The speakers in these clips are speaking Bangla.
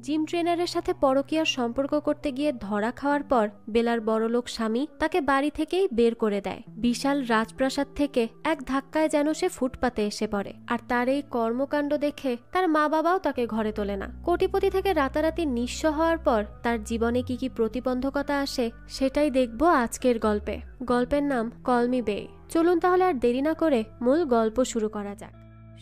জিম ট্রেনারের সাথে পরকীয়ার সম্পর্ক করতে গিয়ে ধরা খাওয়ার পর বেলার বড়লোক স্বামী তাকে বাড়ি থেকেই বের করে দেয়। বিশাল রাজপ্রাসাদ থেকে এক ধাক্কায় যেন সে ফুটপাতে এসে পড়ে। আর তার এই কর্মকাণ্ড দেখে তার মা বাবাও তাকে ঘরে তোলে না। কোটিপতি থেকে রাতারাতি নিঃস্ব হওয়ার পর তার জীবনে কি কি প্রতিবন্ধকতা আসে সেটাই দেখব আজকের গল্পে। গল্পের নাম কল মি বে। চলুন তাহলে আর দেরি না করে মূল গল্প শুরু করা যাক।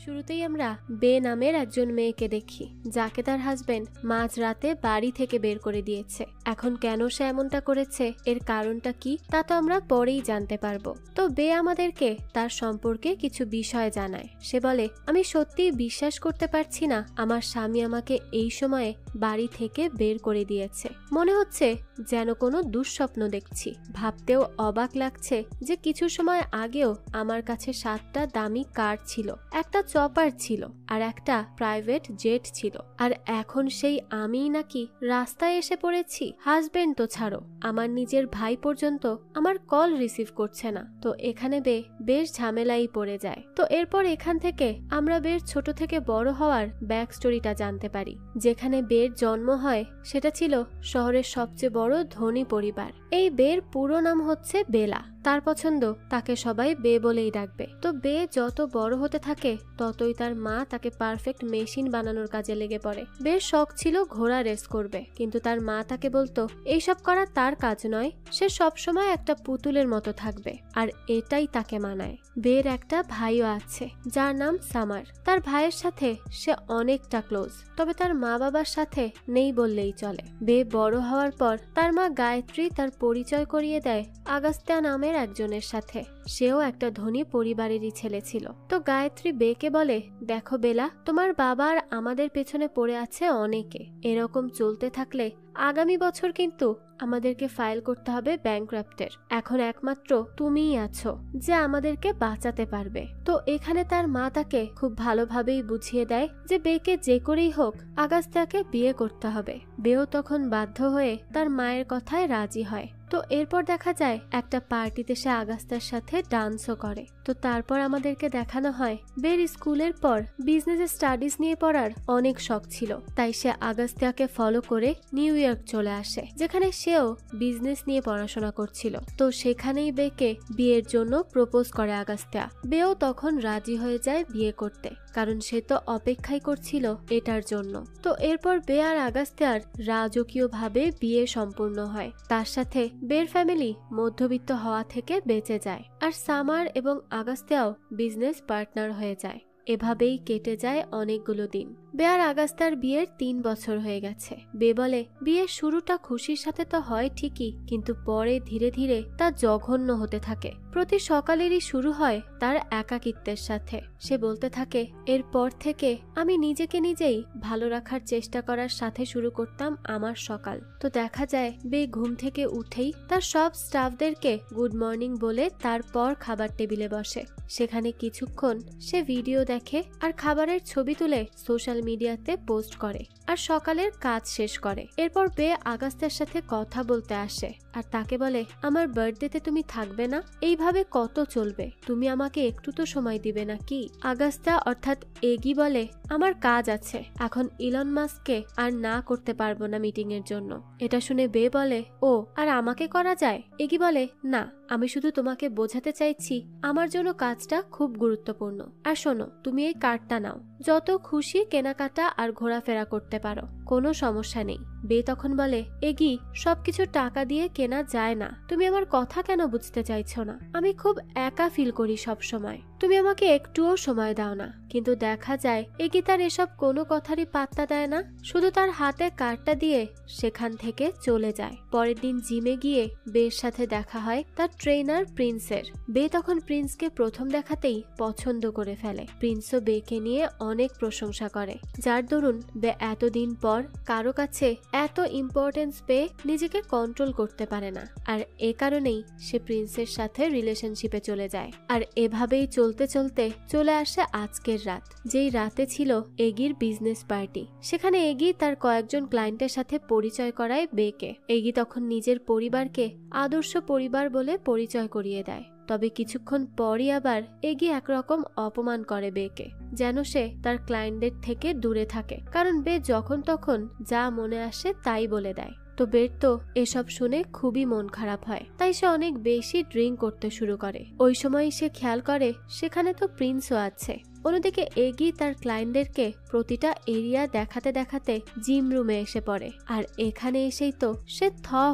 শুরুতেই আমরা বে নামের একজন মেয়েকে দেখি, যাকে তার হাজবেন্ড মাঝ রাতে বাড়ি থেকে বের করে দিয়েছে। এখন কেন সে এমনটা করেছে, এর কারণটা কি, তা তো আমরা পরেই জানতে পারবো। তো বে আমাদেরকে তার সম্পর্কে কিছু বিষয় জানায়। সে বলে, আমি সত্যিই বিশ্বাস করতে পারছি না আমার স্বামী আমাকে এই সময়ে বাড়ি থেকে বের করে দিয়েছে। মনে হচ্ছে যেন কোনো দুঃস্বপ্ন দেখছি। ভাবতেও অবাক লাগছে যে কিছু সময় আগেও আমার কাছে 7টা দামি কার ছিল, একটা চপার ছিল আর একটা প্রাইভেট জেট ছিল, আর এখন সেই আমিই নাকি রাস্তায় এসে পড়েছি। হাজবেন্ড তো ছাড়ো, আমার নিজের ভাই পর্যন্ত আমার কল রিসিভ করছে না। তো এখানে বেশ ঝামেলাই পড়ে যায়। তো এরপর এখান থেকে আমরা বের ছোট থেকে বড় হওয়ার ব্যাক স্টোরিটা জানতে পারি। যেখানে বের জন্ম হয় সেটা ছিল শহরের সবচেয়ে বড় ধনী পরিবার। এই বের পুরো নাম হচ্ছে বেলা। তার পছন্দ তাকে সবাই বে বলেই ডাকবে। তো বে যত বড় হতে থাকে ততই তার মা তাকে পারফেক্ট মেশিন বানানোর কাজে লেগে পড়ে। বের শখ ছিল ঘোড়া রেস করবে, কিন্তু তার মা তাকে বলতো এইসব করা তার কাজ নয়, সে সবসময় একটা পুতুলের মতো থাকবে, আর এটাই তাকে মানায়। বের একটা ভাইও আছে যার নাম সামার। তার ভাইয়ের সাথে সে অনেকটা ক্লোজ, তবে তার মা বাবার সাথে নেই বললেই চলে। বে বড় হওয়ার পর তার মা গায়ত্রী তার পরিচয় করিয়ে দেয় আগাস্ত্যা নামের একজনের সাথে। সেও একটা ধনী পরিবারেরই ছেলে ছিল। তো গায়ত্রী বেকে বলে, দেখো বেলা, তোমার বাবা আর আমাদের পেছনে পড়ে আছে অনেকে। এরকম চলতে থাকলে আগামী বছর কিন্তু আমাদেরকে ফাইল করতে হবে ব্যাংক্রাফটের। এখন একমাত্র তুমিই আছো যে আমাদেরকে বাঁচাতে পারবে। তো এখানে তার মা তাকে খুব ভালোভাবেই বুঝিয়ে দেয় যে বেকে যে করেই হোক আগাস্ত্যাকে বিয়ে করতে হবে। বেও তখন বাধ্য হয়ে তার মায়ের কথায় রাজি হয়। তো এরপর দেখা যায় একটা পার্টিতে সে আগাস্ত্যার সাথে ডান্সও করে। তো তারপর আমাদেরকে দেখানো হয় বের স্কুলের পর বিজনেস স্টাডিজ নিয়ে পড়ার অনেক শখ ছিল, তাই সে আগাস্ত্যাকে ফলো করে নিউ ইয়র্ক চলে আসে, যেখানে সেও বিজনেস নিয়ে পড়াশোনা করছিল। তো সেখানেই বেকে বিয়ের জন্য প্রপোজ করে আগাস্ত্যা। বেও তখন রাজি হয়ে যায় বিয়ে করতে, কারণ সে তো অপেক্ষাই করছিল এটার জন্য। তো এরপর বে আর আগাস্ত্যার রাজকীয়ভাবে বিয়ে সম্পূর্ণ হয়। তার সাথে বের ফ্যামিলি মধ্যবিত্ত হওয়া থেকে বেঁচে যায়, আর সামার এবং আগাস্ত্যাও বিজনেস পার্টনার হয়ে যায়। এভাবেই কেটে যায় অনেকগুলো দিন। বে আর আগাস্ত্যার বিয়ের 3 বছর হয়ে গেছে। বে বলে, বিয়ের শুরুটা খুশির সাথে তো হয় ঠিকই, কিন্তু পরে ধীরে ধীরে তা জঘন্য হতে থাকে। প্রতি সকালেরই শুরু হয় তার একাকিত্বের সাথে। সে বলতে থাকে, এরপর থেকে আমি নিজেকে নিজেই ভালো রাখার চেষ্টা করার সাথে শুরু করতাম আমার সকাল। তো দেখা যায় বে ঘুম থেকে উঠেই তার সব স্টাফদেরকে গুড মর্নিং বলে তারপর খাবার টেবিলে বসে। সেখানে কিছুক্ষণ সে ভিডিও দেখে আর খাবারের ছবি তুলে সোশ্যাল মিডিয়াতে পোস্ট করে আর সকালের কাজ শেষ করে। এরপর বে আগাস্ত্যার সাথে কথা বলতে আসে আর তাকে বলে, আমার বার্থডেতে তুমি থাকবে না? এইভাবে কত চলবে? তুমি আমাকে একটু তো সময় দিবে নাকি? আগাস্ত্যা অর্থাৎ এগি বলে, আমার কাজ আছে, এখন ইলন মাস্ককে আর না করতে পারবো না মিটিং এর জন্য। এটা শুনে বে বলে, ও আর আমাকে করা যায়? এগি বলে, না, আমি শুধু তোমাকে বোঝাতে চাইছি আমার জন্য কাজটা খুব গুরুত্বপূর্ণ। আর শোনো, তুমি এই কার্ডটা নাও, যত খুশি কেনাকাটা আর ঘোরাফেরা করতে পারো, কোনো সমস্যা নেই। বে তখন বলে, এগি, সবকিছু টাকা দিয়ে কেনা যায় না। তুমি আমার কথা কেন বুঝতে চাইছো না? আমি খুব একা ফিল করি সব সময়, তুমি আমাকে একটুও সময় দাও না। কিন্তু দেখা যায় এগি তার এসব কোনো কথারই পাত্তা দেয় না, শুধু তার হাতে কার্ডটা দিয়ে সেখান থেকে চলে যায়। পরের দিন জিমে গিয়ে বের সাথে দেখা হয় তার ট্রেনার প্রিন্সের। বে তখন প্রিন্সকে প্রথম দেখাতেই পছন্দ করে ফেলে। প্রিন্সও বেকে নিয়ে অনেক প্রশংসা করে, যার দরুন বে এতদিন পর কারো কাছে এত ইম্পর্টেন্স পেয়ে নিজেকে কন্ট্রোল করতে পারে না। আর এ কারণেই সে প্রিন্সের সাথে রিলেশনশিপে চলে যায়। আর এভাবেই চলতে চলতে চলে আসে আজকের রাত, যেই রাতে ছিল এগির বিজনেস পার্টি। সেখানে এগি তার কয়েকজন ক্লায়েন্টের সাথে পরিচয় করায় বেকে। এগি তখন নিজের পরিবারকে আদর্শ পরিবার বলে পরিচয় করিয়ে দেয়। তবে কিছুক্ষণ পরই আবার এগি একরকম অপমান করে বেকে, যেন সে তার ক্লায়েন্টদের থেকে দূরে থাকে, কারণ বে যখন তখন যা মনে আসে তাই বলে দেয়। তো বের তো এসব শুনে খুবই মন খারাপ হয়, তাই সে অনেক বেশি ড্রিঙ্ক করতে শুরু করে। ওই সময় সে খেয়াল করে সেখানে তো প্রিন্সও আছে। অন্যদিকে এগি তার ক্লায়েন্টদেরকে প্রতিটা এরিয়া দেখাতে দেখাতে জিম রুমে এসে পড়ে, আর এখানে এসেই তো সে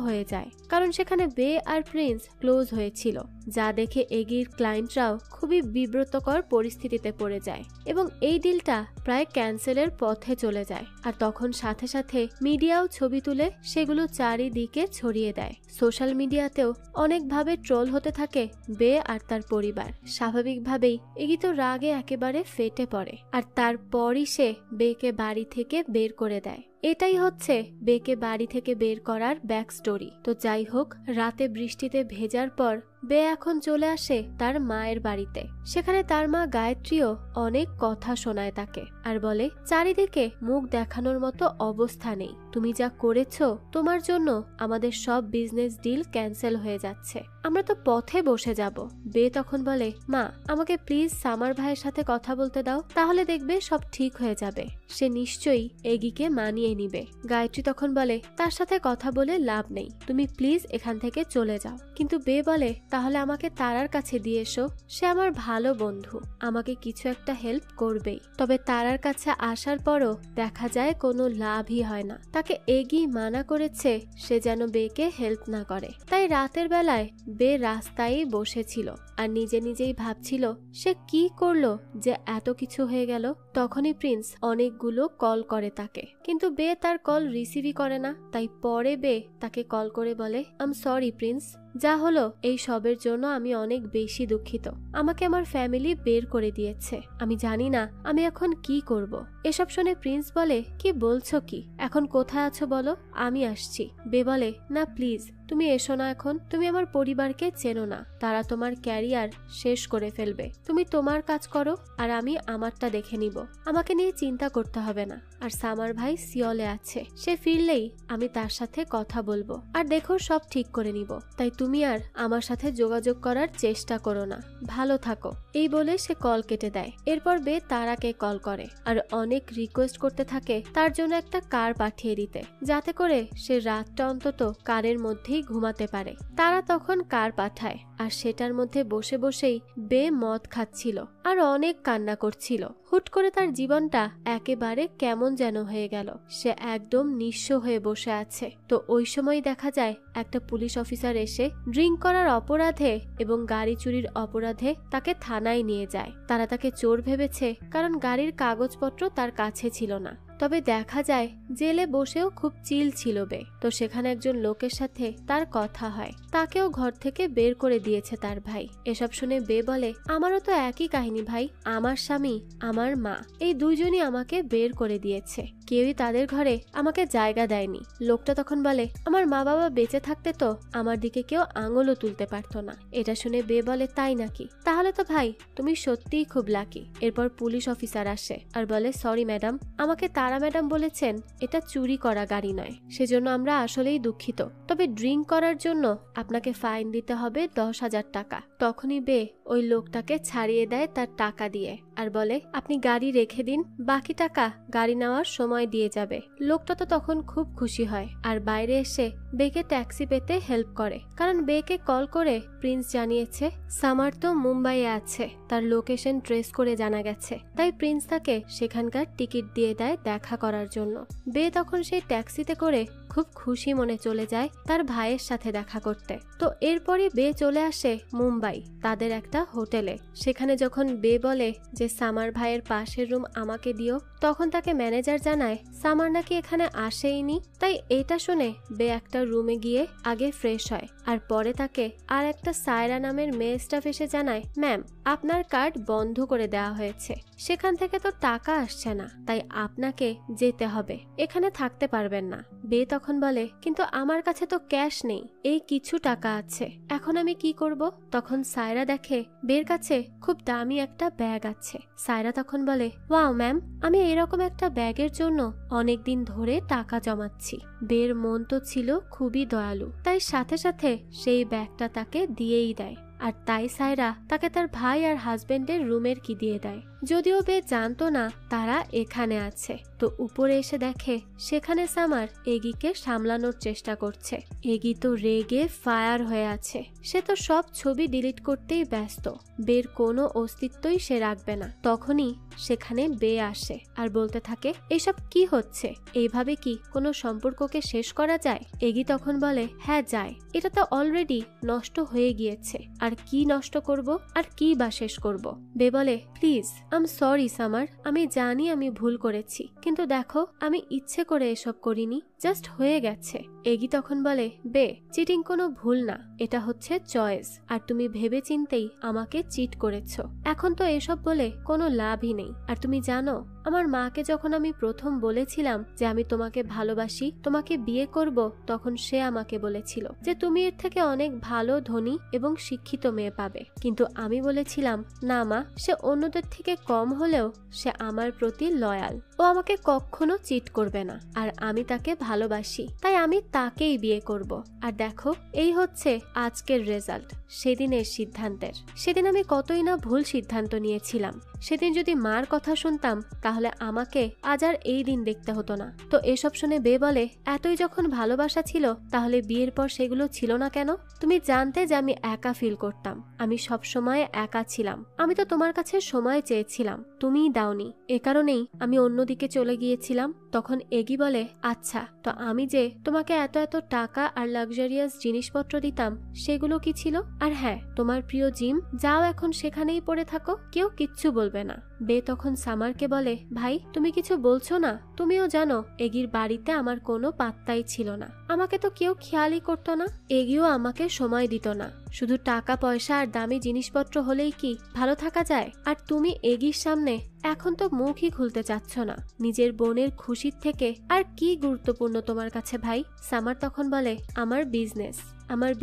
হয়ে যায়, কারণ সেখানে বে আর প্রিন্স ক্লোজ হয়েছিল, যা দেখে এগির ক্লায়েন্টরাও খুবই বিব্রতকর পরিস্থিতিতে পড়ে যায় এবং এই ডিলটা প্রায় ক্যান্সেলের পথে চলে যায়। আর তখন সাথে সাথে মিডিয়াও ছবি তুলে সেগুলো চারিদিকে ছড়িয়ে দেয়। সোশ্যাল মিডিয়াতেও অনেকভাবে ট্রোল হতে থাকে বে আর তার পরিবার। স্বাভাবিকভাবেই এগি তো রাগে একেবারে ফেটে পড়ে, আর তারপরই সে বেকে বাড়ি থেকে বের করে দেয়। এটাই হচ্ছে বেকে বাড়ি থেকে বের করার ব্যাক স্টোরি। তো যাই হোক, রাতে বৃষ্টিতে ভেজার পর বে এখন চলে আসে তার মায়ের বাড়িতে। সেখানে তার মা গায়ত্রীও অনেক কথা শোনায় তাকে, আর বলে চারিদিকে মুখ দেখানোর মতো অবস্থা নেই, তুমি যা করেছো তোমার জন্য আমাদের সব বিজনেস ডিল ক্যান্সেল হয়ে যাচ্ছে, আমরা তো পথে বসে যাব। বে তখন বলে, মা আমাকে প্লিজ সামার ভাইয়ের সাথে কথা বলতে দাও, তাহলে দেখবে সব ঠিক হয়ে যাবে, সে নিশ্চয়ই এগিকে মানিয়ে নিবে। গায়ত্রী তখন বলে, তার সাথে কথা বলে লাভ নেই, তুমি প্লিজ এখান থেকে চলে যাও। কিন্তু বে বলে, তাহলে আমাকে তারার কাছে দিয়ে এসো, সে আমার ভালো বন্ধু, আমাকে কিছু একটা হেল্প করবেই। তবে তারার কাছে আসার পরও দেখা যায় কোনো লাভই হয় না, তাকে এগি মানা করেছে সে যেন বেকে হেল্প না করে। তাই রাতের বেলায় বে রাস্তায় বসেছিল আর নিজে নিজেই ভাবছিল সে কি করলো যে এত কিছু হয়ে গেল। তখনই প্রিন্স অনেকগুলো কল করে তাকে, কিন্তু বে তার কল রিসিভই করে না। তাই পরে বে তাকে কল করে বলে, আই এম সরি প্রিন্স, যা হলো এই সবের জন্য আমি অনেক বেশি দুঃখিত, আমাকে আমার ফ্যামিলি বের করে দিয়েছে, আমি জানি না আমি এখন কি করব। এসব শুনে প্রিন্স বলে, কি বলছো কি, এখন কোথায় আছো বলো, আমি আসছি। বে বলে, না প্লিজ তুমি এসো না, এখন তুমি আমার পরিবারকে চেনো না, তারা তোমার ক্যারিয়ার শেষ করে ফেলবে, তুমি তোমার কাজ করো আর আমি আমারটা দেখে নিব, আমাকে নিয়ে চিন্তা করতে হবে না। আর সামার ভাই সিওলে আছে, সে ফিরলেই আমি তার সাথে কথা বলবো আর দেখো সব ঠিক করে নিব, তাই তুমি আর আমার সাথে যোগাযোগ করার চেষ্টা করো না, ভালো থাকো। এই বলে সে কল কেটে দেয়। এরপর বে তারাকে কল করে আর অনেক রিকোয়েস্ট করতে থাকে তার জন্য একটা কার পাঠিয়ে দিতে, যাতে করে সে রাতটা অন্তত কারের মধ্যেই ঘুমাতে পারে। তারা তখন কার পাঠায় আর সেটার মধ্যে বসে বসেই বে মদ খাচ্ছিল আর অনেক কান্না করছিল। হুট করে তার জীবনটা একেবারে কেমন যেন হয়ে গেল, সে একদম নিঃস্ব হয়ে বসে আছে। তো ওই সময় দেখা যায় একটা পুলিশ অফিসার এসে ড্রিঙ্ক করার অপরাধে এবং গাড়ি চুরির অপরাধে তাকে থানায় নিয়ে যায়। তারা তাকে চোর ভেবেছে কারণ গাড়ির কাগজপত্র তার কাছে ছিল না। তবে দেখা যায় জেলে বসেও খুব চিল ছিল বে। তো সেখানে একজন লোকের সাথে তার কথা হয়, তাকেও ঘর থেকে বের করে দিয়েছে তার ভাই। এসব শুনে বে বলে, আমারও তো একই কাহিনী ভাই, আমার স্বামী আমার মা এই দুইজনই আমাকে বের করে দিয়েছে, কেউই তাদের ঘরে আমাকে জায়গা দেয়নি। লোকটা তখন বলে, আমার মা বাবা বেঁচে থাকতে তো আমার দিকে কেউ আঙুলও তুলতে পারতো না। এটা শুনে বে বলে, তাই নাকি, তাহলে তো ভাই তুমি সত্যিই খুব লাকি। এরপর পুলিশ অফিসার আসে আর বলে, সরি ম্যাডাম, আমাকে তারা ম্যাডাম বলেছেন এটা চুরি করা গাড়ি নয়, সেজন্য আমরা আসলেই দুঃখিত, তবে ড্রিঙ্ক করার জন্য আপনাকে ফাইন দিতে হবে 10,000 টাকা। তখনই বে ওই লোকটাকে ছাড়িয়ে দেয় তার টাকা দিয়ে আর বলে, আপনি গাড়ি রেখে দিন, বাকি টাকা গাড়ি নেওয়ার সময় দিয়ে যাবে। লোকটা তো তখন খুব খুশি হয় আর বাইরে এসে বেকে ট্যাক্সি পেতে হেল্প করে, কারণ বেকে কল করে প্রিন্স জানিয়েছে সামার তো মুম্বাইয়ে আছে, তার লোকেশন ট্রেস করে জানা গেছে। তাই প্রিন্স তাকে সেখানকার টিকিট দিয়ে দেয় দেখা করার জন্য। বে তখন সেই ট্যাক্সিতে করে খুব খুশি মনে চলে যায় তার ভাইয়ের সাথে দেখা করতে। তো এরপরই বে চলে আসে মুম্বাই তাদের একটা হোটেলে। সেখানে যখন বে বলে যে সামার ভাইয়ের পাশের রুম আমাকে দিও, তখন তাকে ম্যানেজার জানায় সামার নাকি এখানে আসেইনি। তাই এটা শুনে বে একটা রুমে গিয়ে আগে ফ্রেশ হয় আর পরে তাকে আর একটা সায়রা নামের মেয়ে স্টাফ এসে জানায়, ম্যাম আপনার কার্ড বন্ধ করে দেওয়া হয়েছে, সেখান থেকে তো টাকা আসছে না, তাই আপনাকে যেতে হবে, এখানে থাকতে পারবেন না। বে তখন বলে, কিন্তু আমার কাছে তো ক্যাশ নেই, এই কিছু টাকা আছে, এখন আমি কি করব? তখন সায়রা দেখে বের কাছে খুব দামি একটা ব্যাগ আছে। সায়রা তখন বলে, ওয়াও ম্যাম, আমি এরকম একটা ব্যাগের জন্য অনেকদিন ধরে টাকা জমাচ্ছি। বের মন তো ছিল খুবই দয়ালু, তাই সাথে সাথে সেই ব্যাগটা তাকে দিয়েই দেয় আর তাই সায়রা তাকে তার ভাই আর হাজবেন্ডের রুমের কি দিয়ে দেয়। যদিও বে জানতো না তারা এখানে আছে, তো উপরে এসে দেখে সেখানে সামার এগিকে সামলানোর চেষ্টা করছে। এগি তো রেগে ফায়ার হয়ে আছে, সে তো সব ছবি ডিলিট করতেই ব্যস্ত, বের কোনো অস্তিত্বই সে রাখবে না। তখনই সেখানে বে আসে আর বলতে থাকে, এসব কি হচ্ছে, এইভাবে কি কোনো সম্পর্ককে শেষ করা যায়? এগি তখন বলে, হ্যাঁ যায়, এটা তো অলরেডি নষ্ট হয়ে গিয়েছে, আর কি নষ্ট করব, আর কি বা শেষ করব? বে বলে, প্লিজ আম সরি সামার, আমি জানি আমি ভুল করেছি, কিন্তু দেখো আমি ইচ্ছে করে এসব করিনি, জাস্ট হয়ে গেছে। এগি তখন বলে, বে চিটিং কোনো ভুল না, এটা হচ্ছে চয়েস, আর তুমি ভেবে চিন্তেই আমাকে চিট করেছো। এখন তো এসব বলে কোনো লাভই নেই। আর তুমি জানো আমার মাকে যখন আমি প্রথম বলেছিলাম যে আমি তোমাকে ভালোবাসি, তোমাকে বিয়ে করব, তখন সে আমাকে বলেছিল যে তুমি এর থেকে অনেক ভালো, ধনী এবং শিক্ষিত মেয়ে পাবে। কিন্তু আমি বলেছিলাম না মা, সে অন্যদের থেকে কম হলেও সে আমার প্রতি লয়াল, ও আমাকে কখনো চিট করবে না, আর আমি তাকে ভালোবাসি, তাই আমি তাকেই বিয়ে করব। আর দেখো এই হচ্ছে আজকের রেজাল্ট সেদিনের সিদ্ধান্তের। সেদিন আমি কতই না ভুল সিদ্ধান্ত নিয়েছিলাম। সেদিন যদি মার কথা শুনতাম তাহলে আমাকে আজ আর এই দিন দেখতে হতো না। তো এসব শুনে বে বলে, এতই যখন ভালোবাসা ছিল তাহলে বিয়ের পর সেগুলো ছিল না কেন? তুমি জানতে যে আমি একা ফিল করতাম, আমি সব সময় একা ছিলাম, আমি তো তোমার কাছে সময় চেয়েছিলাম, তুমিই দাওনি, এ কারণেই আমি অন্যদিকে চলে গিয়েছিলাম। তখন এগি বলে, আচ্ছা তো আমি যে তোমাকে এত এত টাকা আর লাক্সারিয়াস জিনিসপত্র দিতাম সেগুলো কি ছিল? আর হ্যাঁ, তোমার প্রিয় জিম, যাও এখন সেখানেই পড়ে থাকো, কেউ কিচ্ছু বলবে না। বে তখন সামারকে বলে, ভাই তুমি কিছু বলছো না? তুমিও জানো এগির বাড়িতে আমার কোনো পাত্তাই ছিল না, আমাকে তো কেউ খেয়ালই করতো না, এগিও আমাকে সময় দিত না, শুধু টাকা পয়সা আর দামি জিনিসপত্র হলেই কি ভালো থাকা যায়? আর তুমি এগির সামনে এখন তো মুখই খুলতে চাচ্ছ না, নিজের বোনের খুশির থেকে আর কি গুরুত্বপূর্ণ তোমার কাছে ভাই? সামার তখন বলে, আমার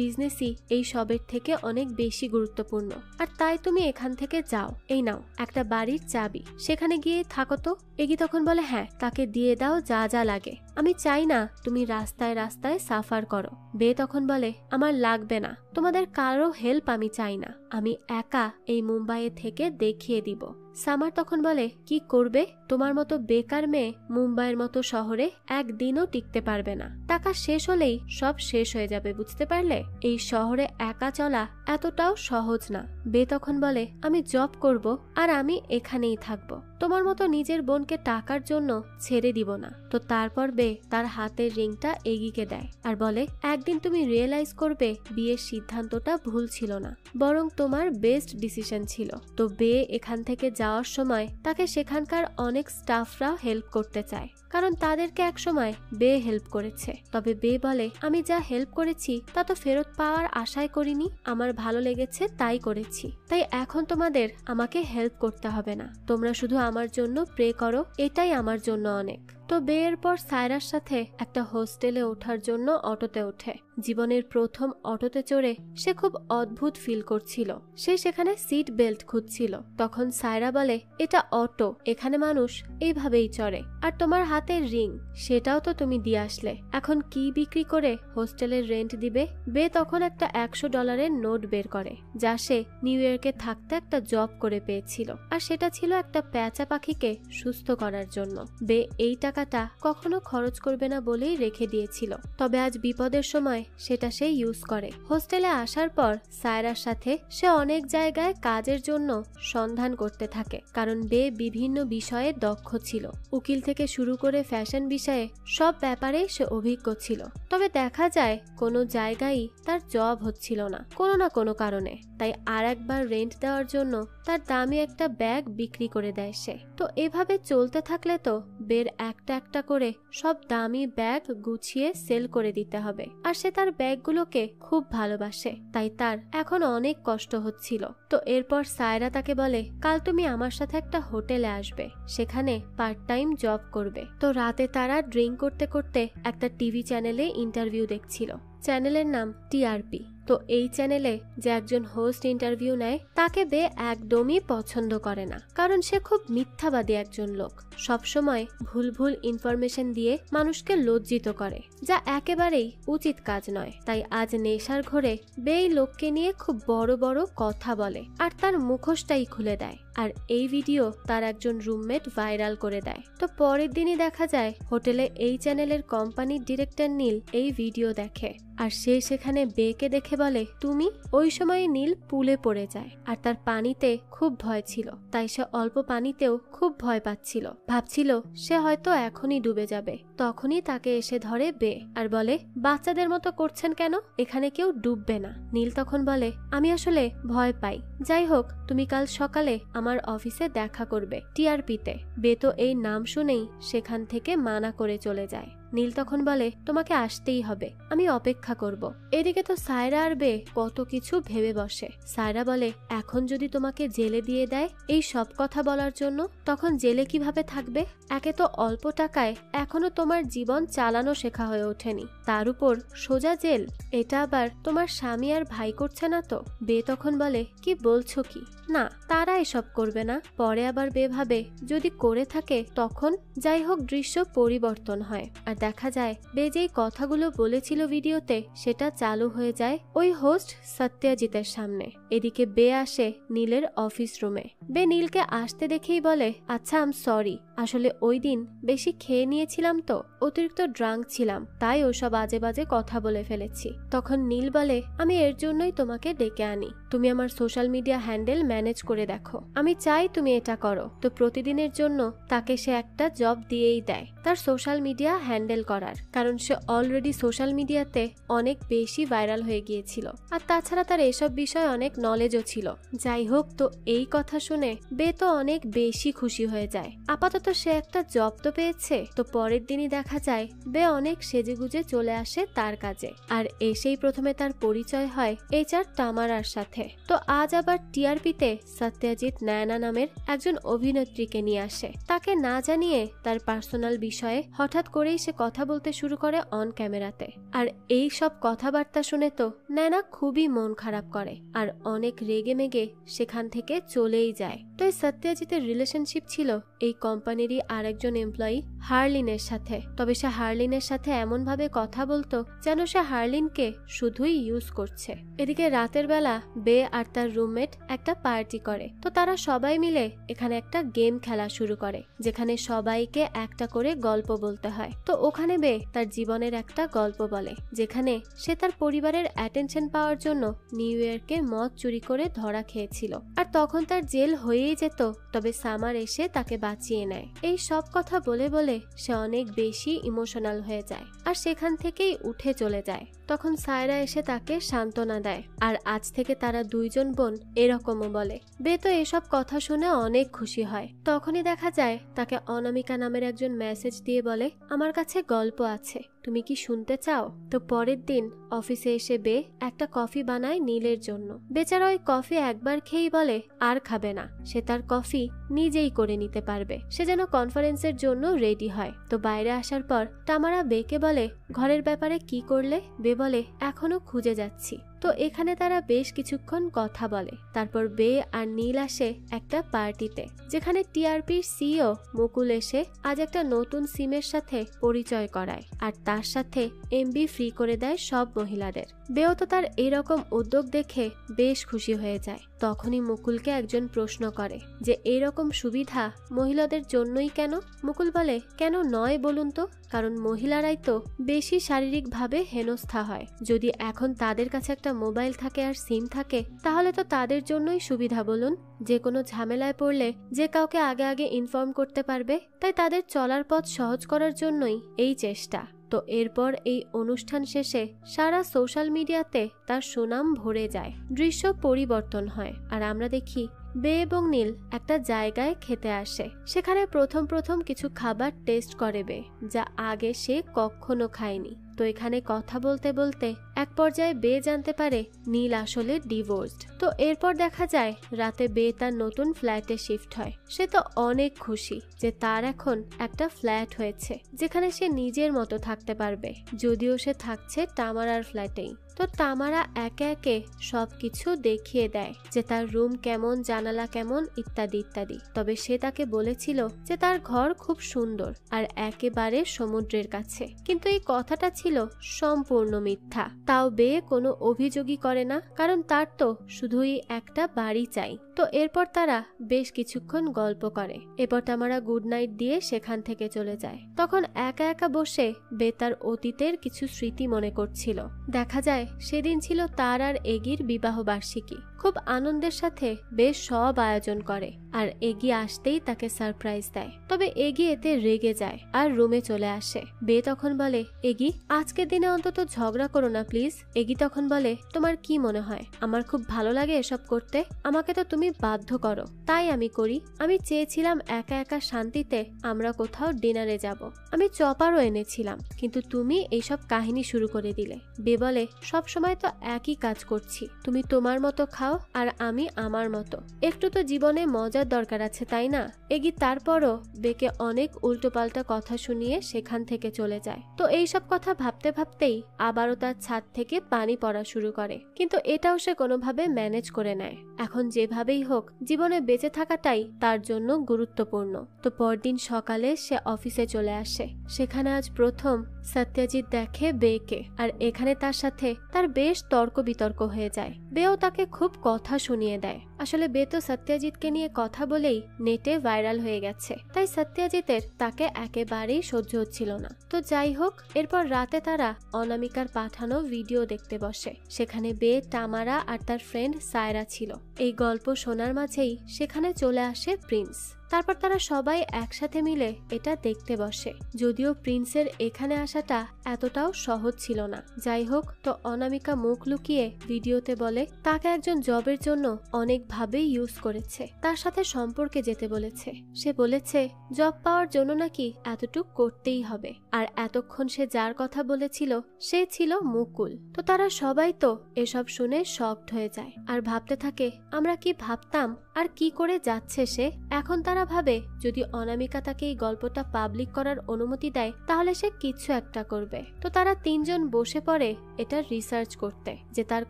বিজনেসই এই সবের থেকে অনেক বেশি গুরুত্বপূর্ণ, আর তাই তুমি এখান থেকে যাও, এই নাও একটা বাড়ির চাবি, সেখানে গিয়ে থাকো তো। এগি তখন বলে, হ্যাঁ তাকে দিয়ে দাও যা যা লাগে, আমি চাই না তুমি রাস্তায় রাস্তায় সাফার করো। বে তখন বলে, আমার লাগবে না, তোমাদের কারো হেল্প আমি চাই না, আমি একা এই মুম্বাইয়ে থেকে দেখিয়ে দিব। সামার তখন বলে, কি করবে? তোমার মতো বেকার মেয়ে মুম্বাইয়ের মতো শহরে একদিনও টিকতে পারবে না, টাকা শেষ হলেই সব শেষ হয়ে যাবে, বুঝতে পারলে? এই শহরে একা চলা এতটাও সহজ না। বে তখন বলে, আমি জব করব আর আমি এখানেই থাকবো, তোমার মতো নিজের বোনকে টাকার জন্য ছেড়ে দিব না। তো তারপর বে তার হাতের রিংটা এগিকে দেয় আর বলে, একদিন তুমি রিয়েলাইজ করবে বিয়ের সিদ্ধান্তটা ভুল ছিল না, বরং তোমার বেস্ট ডিসিশন ছিল। তো বে এখান থেকে যাওয়ার সময় তাকে সেখানকার অনেক স্টাফরা হেল্প করতে চায়, কারণ তাদেরকে একসময় বে হেল্প করেছে। তবে বে বলে, আমি যা হেল্প করেছি তা তো ফেরত পাওয়ার আশাই করিনি, আমার ভালো লেগেছে তাই করেছি, তাই এখন তোমাদের আমাকে হেল্প করতে হবে না, তোমরা শুধু আমার জন্য প্রে করো, এটাই আমার জন্য অনেক। তো বিয়ের পর সায়রার সাথে একটা হোস্টেলে ওঠার জন্য অটোতে ওঠে। জীবনের প্রথম অটোতে চড়ে সে খুব অদ্ভুত ফিল করছিল। সে সেখানে সিট বেল্ট খুঁজছিল। তখন সায়রা বলে, এটা অটো, এখানে মানুষ এইভাবেই চড়ে, আর তোমার হাতের রিং সেটাও তো তুমি দিয়ে আসলে, এখন কি বিক্রি করে হোস্টেলের রেন্ট দিবে? বে তখন একটা $100 নোট বের করে, যা সে নিউ ইয়র্কে থাকতে একটা জব করে পেয়েছিল, আর সেটা ছিল একটা পেঁচা পাখিকে সুস্থ করার জন্য। বে এই টাকাটা কখনো খরচ করবে না বলেই রেখে দিয়েছিল, তবে আজ বিপদের সময় সেটা সে ইউজ করে। হোস্টেলে আসার পর সায়রার সাথে সে অনেক জায়গায় কাজের জন্য সন্ধান করতে থাকে, কারণ বে বিভিন্ন বিষয়ে দক্ষ ছিল। উকিল থেকে শুরু করে ফ্যাশন বিষয়ে সব ব্যাপারে সে অভিজ্ঞ ছিল। তবে দেখা যায় কোনো জায়গায় তার জব হচ্ছিল না কোনো না কোনো কারণে, তাই আর একবার রেন্ট দেওয়ার জন্য তার দামি একটা ব্যাগ বিক্রি করে দেয় সে। তো এভাবে চলতে থাকলে তো বের একটা একটা করে সব দামি ব্যাগ গুছিয়ে সেল করে দিতে হবে, আর সে তার ব্যাগগুলোকে খুব ভালোবাসে, তাই তার এখন অনেক কষ্ট হচ্ছিল। তো এরপর সায়রা তাকে বলে, কাল তুমি আমার সাথে একটা হোটেলে আসবে, সেখানে পার্ট টাইম জব করবে। তো রাতে তারা ড্রিঙ্ক করতে করতে একটা টিভি চ্যানেলে ইন্টারভিউ দেখছিল। চ্যানেলের নাম TRP। তো এই চ্যানেলে যে একজন হোস্ট ইন্টারভিউ নেয় তাকে বে একদমই পছন্দ করে না, কারণ সে খুব মিথ্যাবাদী একজন লোক, সবসময় ভুল ভুল ইনফরমেশন দিয়ে মানুষকে লজ্জিত করে, যা একেবারেই উচিত কাজ নয়। তাই আজ নেশার ঘোরে বে এই লোককে নিয়ে খুব বড় বড় কথা বলে আর তার মুখোশটাই খুলে দেয়, আর এই ভিডিও তার একজন রুমমেট ভাইরাল করে দেয়। তো পরের দিনই দেখা যায় হোটেলে এই চ্যানেলের কোম্পানির ডিরেক্টর নীল এই ভিডিও দেখে, আর সে সেখানে বেকে দেখে বলে তুমি। ওই সময় নীল পুলে পড়ে যায়, আর তার পানিতে খুব ভয় ছিল, তাই সে অল্প পানিতেও খুব ভয় পাচ্ছিল, ভাবছিল সে হয়তো এখনই ডুবে যাবে। তখনই তাকে এসে ধরে বে আর বলে বাচ্চাদের মতো করছেন কেন, এখানে কেউ ডুববে না। নীল তখন বলে আমি আসলে ভয় পাই, যাই হোক তুমি কাল সকালে আমার অফিসে দেখা করবে টিআরপিতে। বে তো এই নাম শুনেই সেখান থেকে মানা করে চলে যায়। নীল তখন বলে তোমাকে আসতেই হবে, আমি অপেক্ষা করব। এদিকে তো সায়রা আর বে কত কিছু ভেবে বসে। সায়রা বলে এখন যদি তোমাকে জেলে দিয়ে দেয় এই সব কথা বলার জন্য, তখন জেলে কিভাবে থাকবে? একে তো অল্প টাকায় এখনো তোমার জীবন চালানো শেখা হয়ে ওঠেনি, তার উপর সোজা জেল, এটা আবার তোমার স্বামী আর ভাই করছে না তো? বে তখন বলে কি বলছো কি? না, তারা এসব করবে না। পরে আবার বে ভাবে যদি করে থাকে তখন। যাই হোক, দৃশ্য পরিবর্তন হয় আর দেখা যায় বে যেই কথাগুলো বলেছিল ভিডিওতে সেটা চালু হয়ে যায় ওই হোস্ট সত্যজিতের সামনে। এদিকে বে আসে নীলের অফিস রুমে। বে নীলকে আসতে দেখেই বলে আচ্ছা আম সরি, আসলে ওই দিন বেশি খেয়ে নিয়েছিলাম তো, অতিরিক্ত ড্রাঙ্ক ছিলাম, তাই ওসব আজে বাজে কথা বলে ফেলেছি। তখন নীল বলে আমি এর জন্যই তোমাকে ডেকে আনি, তুমি আমার সোশ্যাল মিডিয়া হ্যান্ডেল ম্যানেজ করে দেখো, আমি চাই তুমি এটা করো। তো প্রতিদিনের জন্য তাকে সে একটা জব দিয়েই দেয় তার সোশ্যাল মিডিয়া হ্যান্ডেল করার, কারণ সে অলরেডি সোশ্যাল মিডিয়াতে অনেক বেশি ভাইরাল হয়ে গিয়েছিল, আর তাছাড়া তার এসব বিষয়ে অনেক নলেজও ছিল। যাই হোক, তো এই কথা শুনে বে তো অনেক বেশি খুশি হয়ে যায়, আপাতত সে একটা জব তো পেয়েছে। তো পরের দিনই দেখা যায় বে অনেক সেজেগুজে চলে আসে তার কাজে, আর এসেই প্রথমে তার পরিচয় হয় এইচআর তামারার সাথে। তো আজ আবার টিআরপিতে সত্যজিৎ নয়না নামের একজন অভিনেত্রীকে নিয়ে আসে, তাকে না জানিয়ে তার পার্সোনাল বিষয়ে হঠাৎ করেই সে কথা বলতে শুরু করে অন ক্যামেরাতে। আর এই সব কথাবার্তা শুনে তো নয়না খুবই মন খারাপ করে আর অনেক রেগে মেগে সেখান থেকে চলেই যায়। তো এই সত্যজিতের রিলেশনশিপ ছিল এই কোম্পানিরই আরেকজন এমপ্লয়ি হার্লিনের সাথে, তবে সে হার্লিনের সাথে এমন ভাবে কথা বলতো যেন সে হার্লিনকে শুধুই ইউজ করছে। এদিকে রাতের বেলা বে আর তার রুমমেট একটা পার্টি করে, তো তারা সবাই মিলে এখানে একটা গেম খেলা শুরু করে যেখানে সবাইকে একটা করে গল্প বলতে হয়। তো ওখানে বে তার জীবনের একটা গল্প বলে যেখানে সে তার পরিবারের অ্যাটেনশন পাওয়ার জন্য নিউ ইয়র্কে মদ চুরি করে ধরা খেয়েছিল, আর তখন তার জেল হয়েই যেত, তবে সামার এসে তাকে বাঁচিয়ে নেয়। এই সব কথা বলে বলে সে অনেক বেশি ইমোশনাল হয়ে যায় আর সেখান থেকেই উঠে চলে যায়। তখন সায়রা এসে তাকে সান্ত্বনা দেয়, আর আজ থেকে তারা দুইজন বোন এরকমও বলে। বে তো এসব কথা শুনে অনেক খুশি হয়। তখনই দেখা যায় তাকে অনামিকা নামের একজন মেসেজ দিয়ে বলে আমার কাছে গল্প আছে, তুমি কি শুনতে চাও? তো পরের দিন অফিসে এসে বে একটা কফি বানায় নীলের জন্য। বেচারা ওই কফি একবার খেয়েই বলে আর খাবে না, সে তার কফি নিজেই করে নিতে পারবে। সে যেন কনফারেন্সের জন্য রেডি হয়। তো বাইরে আসার পর তামারা বেকে বলে ঘরের ব্যাপারে কি করলে? বে বলে এখনো খুঁজে যাচ্ছি। তো এখানে তারা বেশ কিছুক্ষণ কথা বলে। তারপর বে আর নীল আসে একটা পার্টিতে যেখানে টিআরপির সিইও মুকুল এসে আজ একটা নতুন সিমের সাথে পরিচয় করায় আর তার সাথে এমবি ফ্রি করে দেয় সব মহিলাদের। বেও তো তার এরকম উদ্যোগ দেখে বেশ খুশি হয়ে যায়। তখনই মুকুলকে একজন প্রশ্ন করে যে এরকম সুবিধা মহিলাদের জন্যই কেন? মুকুল বলে কেন নয় বলুন তো, কারণ মহিলারাই তো বেশি শারীরিকভাবে হেনস্থা হয়। যদি এখন তাদের কাছে একটা মোবাইল থাকে আর সিম থাকে তাহলে তো তাদের জন্যই সুবিধা বলুন। যে কোনো ঝামেলায় পড়লে যে কাউকে আগে আগে ইনফর্ম করতে পারবে, তাই তাদের চলার পথ সহজ করার জন্যই এই চেষ্টা। তো এরপর এই অনুষ্ঠান শেষে সারা সোশ্যাল মিডিয়াতে তার সুনাম ভরে যায়। দৃশ্য পরিবর্তন হয় আর আমরা দেখি বে এবং নীল একটা জায়গায় খেতে আসে। সেখানে প্রথম কিছু খাবার টেস্ট করে বে, যা আগে সে কখনো খায়নি। তো এখানে কথা বলতে বলতে এক পর্যায়ে বে জানতে পারে নীল আসলে ডিভোর্সড। তো এরপর দেখা যায় রাতে বে তার নতুন ফ্ল্যাটে শিফট হয়। সে তো অনেক খুশি যে তার এখন একটা ফ্ল্যাট হয়েছে যেখানে সে নিজের মতো থাকতে পারবে, যদিও সে থাকছে তামারার ফ্ল্যাটেই। তো তো তামারা একে একে সবকিছু দেখিয়ে দেয়, যে তার রুম কেমন, জানালা কেমন, ইত্যাদি ইত্যাদি। তবে সে তাকে বলেছিল যে তার ঘর খুব সুন্দর আর একেবারে সমুদ্রের কাছে, কিন্তু এই কথাটা ছিল সম্পূর্ণ মিথ্যা। তাও বে কোনো অভিযোগই করে না, কারণ তার তো শুধুই একটা বাড়ি চাই। তো এরপর তারা বেশ কিছুক্ষণ গল্প করে। এরপর তামারা গুড নাইট দিয়ে সেখান থেকে চলে যায়। তখন একা একা বসে বে তার অতীতের কিছু স্মৃতি মনে করছিল। দেখা যায় সেদিন ছিল তার আর এগির বিবাহ বার্ষিকী। খুব আনন্দের সাথে বেশ সব আয়োজন করে আর এগি আসতেই তাকে সারপ্রাইজ দেয়। তবে এগি এতে রেগে যায় আর রুমে চলে আসে। বে তখন বলে, এগি আজকের দিনে অন্তত ঝগড়া করো না প্লিজ। এগি তখন বলে, তোমার কি মনে হয় আমার খুব ভালো লাগে এসব করতে? আমাকে তো তুমি বাধ্য করো, তাই আমি করি। আমি চেয়েছিলাম একা একা শান্তিতে আমরা কোথাও ডিনারে যাব। আমি চপারও এনেছিলাম, কিন্তু তুমি এইসব কাহিনী শুরু করে দিলে। বে বলে, সব সময় তো একই কাজ করছি, তুমি তোমার মতো খাও আর আমি আমার মতো। একটু তো জীবনে মজার দরকার আছে, তাই না? এগি তারপরও বেকে অনেক উল্টোপাল্টা কথা শুনিয়ে সেখান থেকে চলে যায়। তো এইসব কথা ভাবতে ভাবতেই আবারও তার ছাদ থেকে পানি পড়া শুরু করে, কিন্তু এটাও সে কোনোভাবে ম্যানেজ করে নেয়। এখন যেভাবেই হোক জীবনে বেঁচে থাকাটাই তার জন্য গুরুত্বপূর্ণ। তো পরদিন সকালে সে অফিসে চলে আসে। সেখানে আজ প্রথম সত্যজিৎ দেখে বেকে, আর এখানে তার সাথে তার বেশ তর্ক বিতর্ক হয়ে যায়। বেও তাকে খুব কথা শুনিয়ে দেয়। আসলে বে তো সত্যজিৎকে নিয়ে কথা বলেই নেটে ভাইরাল হয়ে গেছে, তাই সত্যজিতের তাকে একেবারেই সহ্য হচ্ছিল না। তো যাই হোক, এরপর রাতে তারা অনামিকার পাঠানো ভিডিও দেখতে বসে। সেখানে বে, তামারা আর তার ফ্রেন্ড সায়রা ছিল। এই গল্প শোনার মাঝেই সেখানে চলে আসে প্রিন্স। তারপর তারা সবাই একসাথে মিলে এটা দেখতে বসে। যদিও প্রিন্সের এখানে আসাটা এতটাও সহজ ছিল না। যাই হোক, তো অনামিকা মুখ লুকিয়ে ভিডিওতে বলে তাকে একজন জবের জন্য অনেকভাবে ইউজ করেছে, তার সাথে সম্পর্কে যেতে বলেছে। সে বলেছে জব পাওয়ার জন্য নাকি এতটুক করতেই হবে, আর এতক্ষণ সে যার কথা বলেছিল সে ছিল মুকুল। তো তারা সবাই তো এসব শুনে শকড হয়ে যায় আর ভাবতে থাকে আমরা কি ভাবতাম আর কি করে যাচ্ছে সে। এখন তারা ভাবে যদি অনামিকা তাকে এই গল্পটা পাবলিক করার অনুমতি দেয় তাহলে সে কিছু একটা করবে। তো তারা তিনজন বসে পড়ে এটা রিসার্চ করতে, যে তার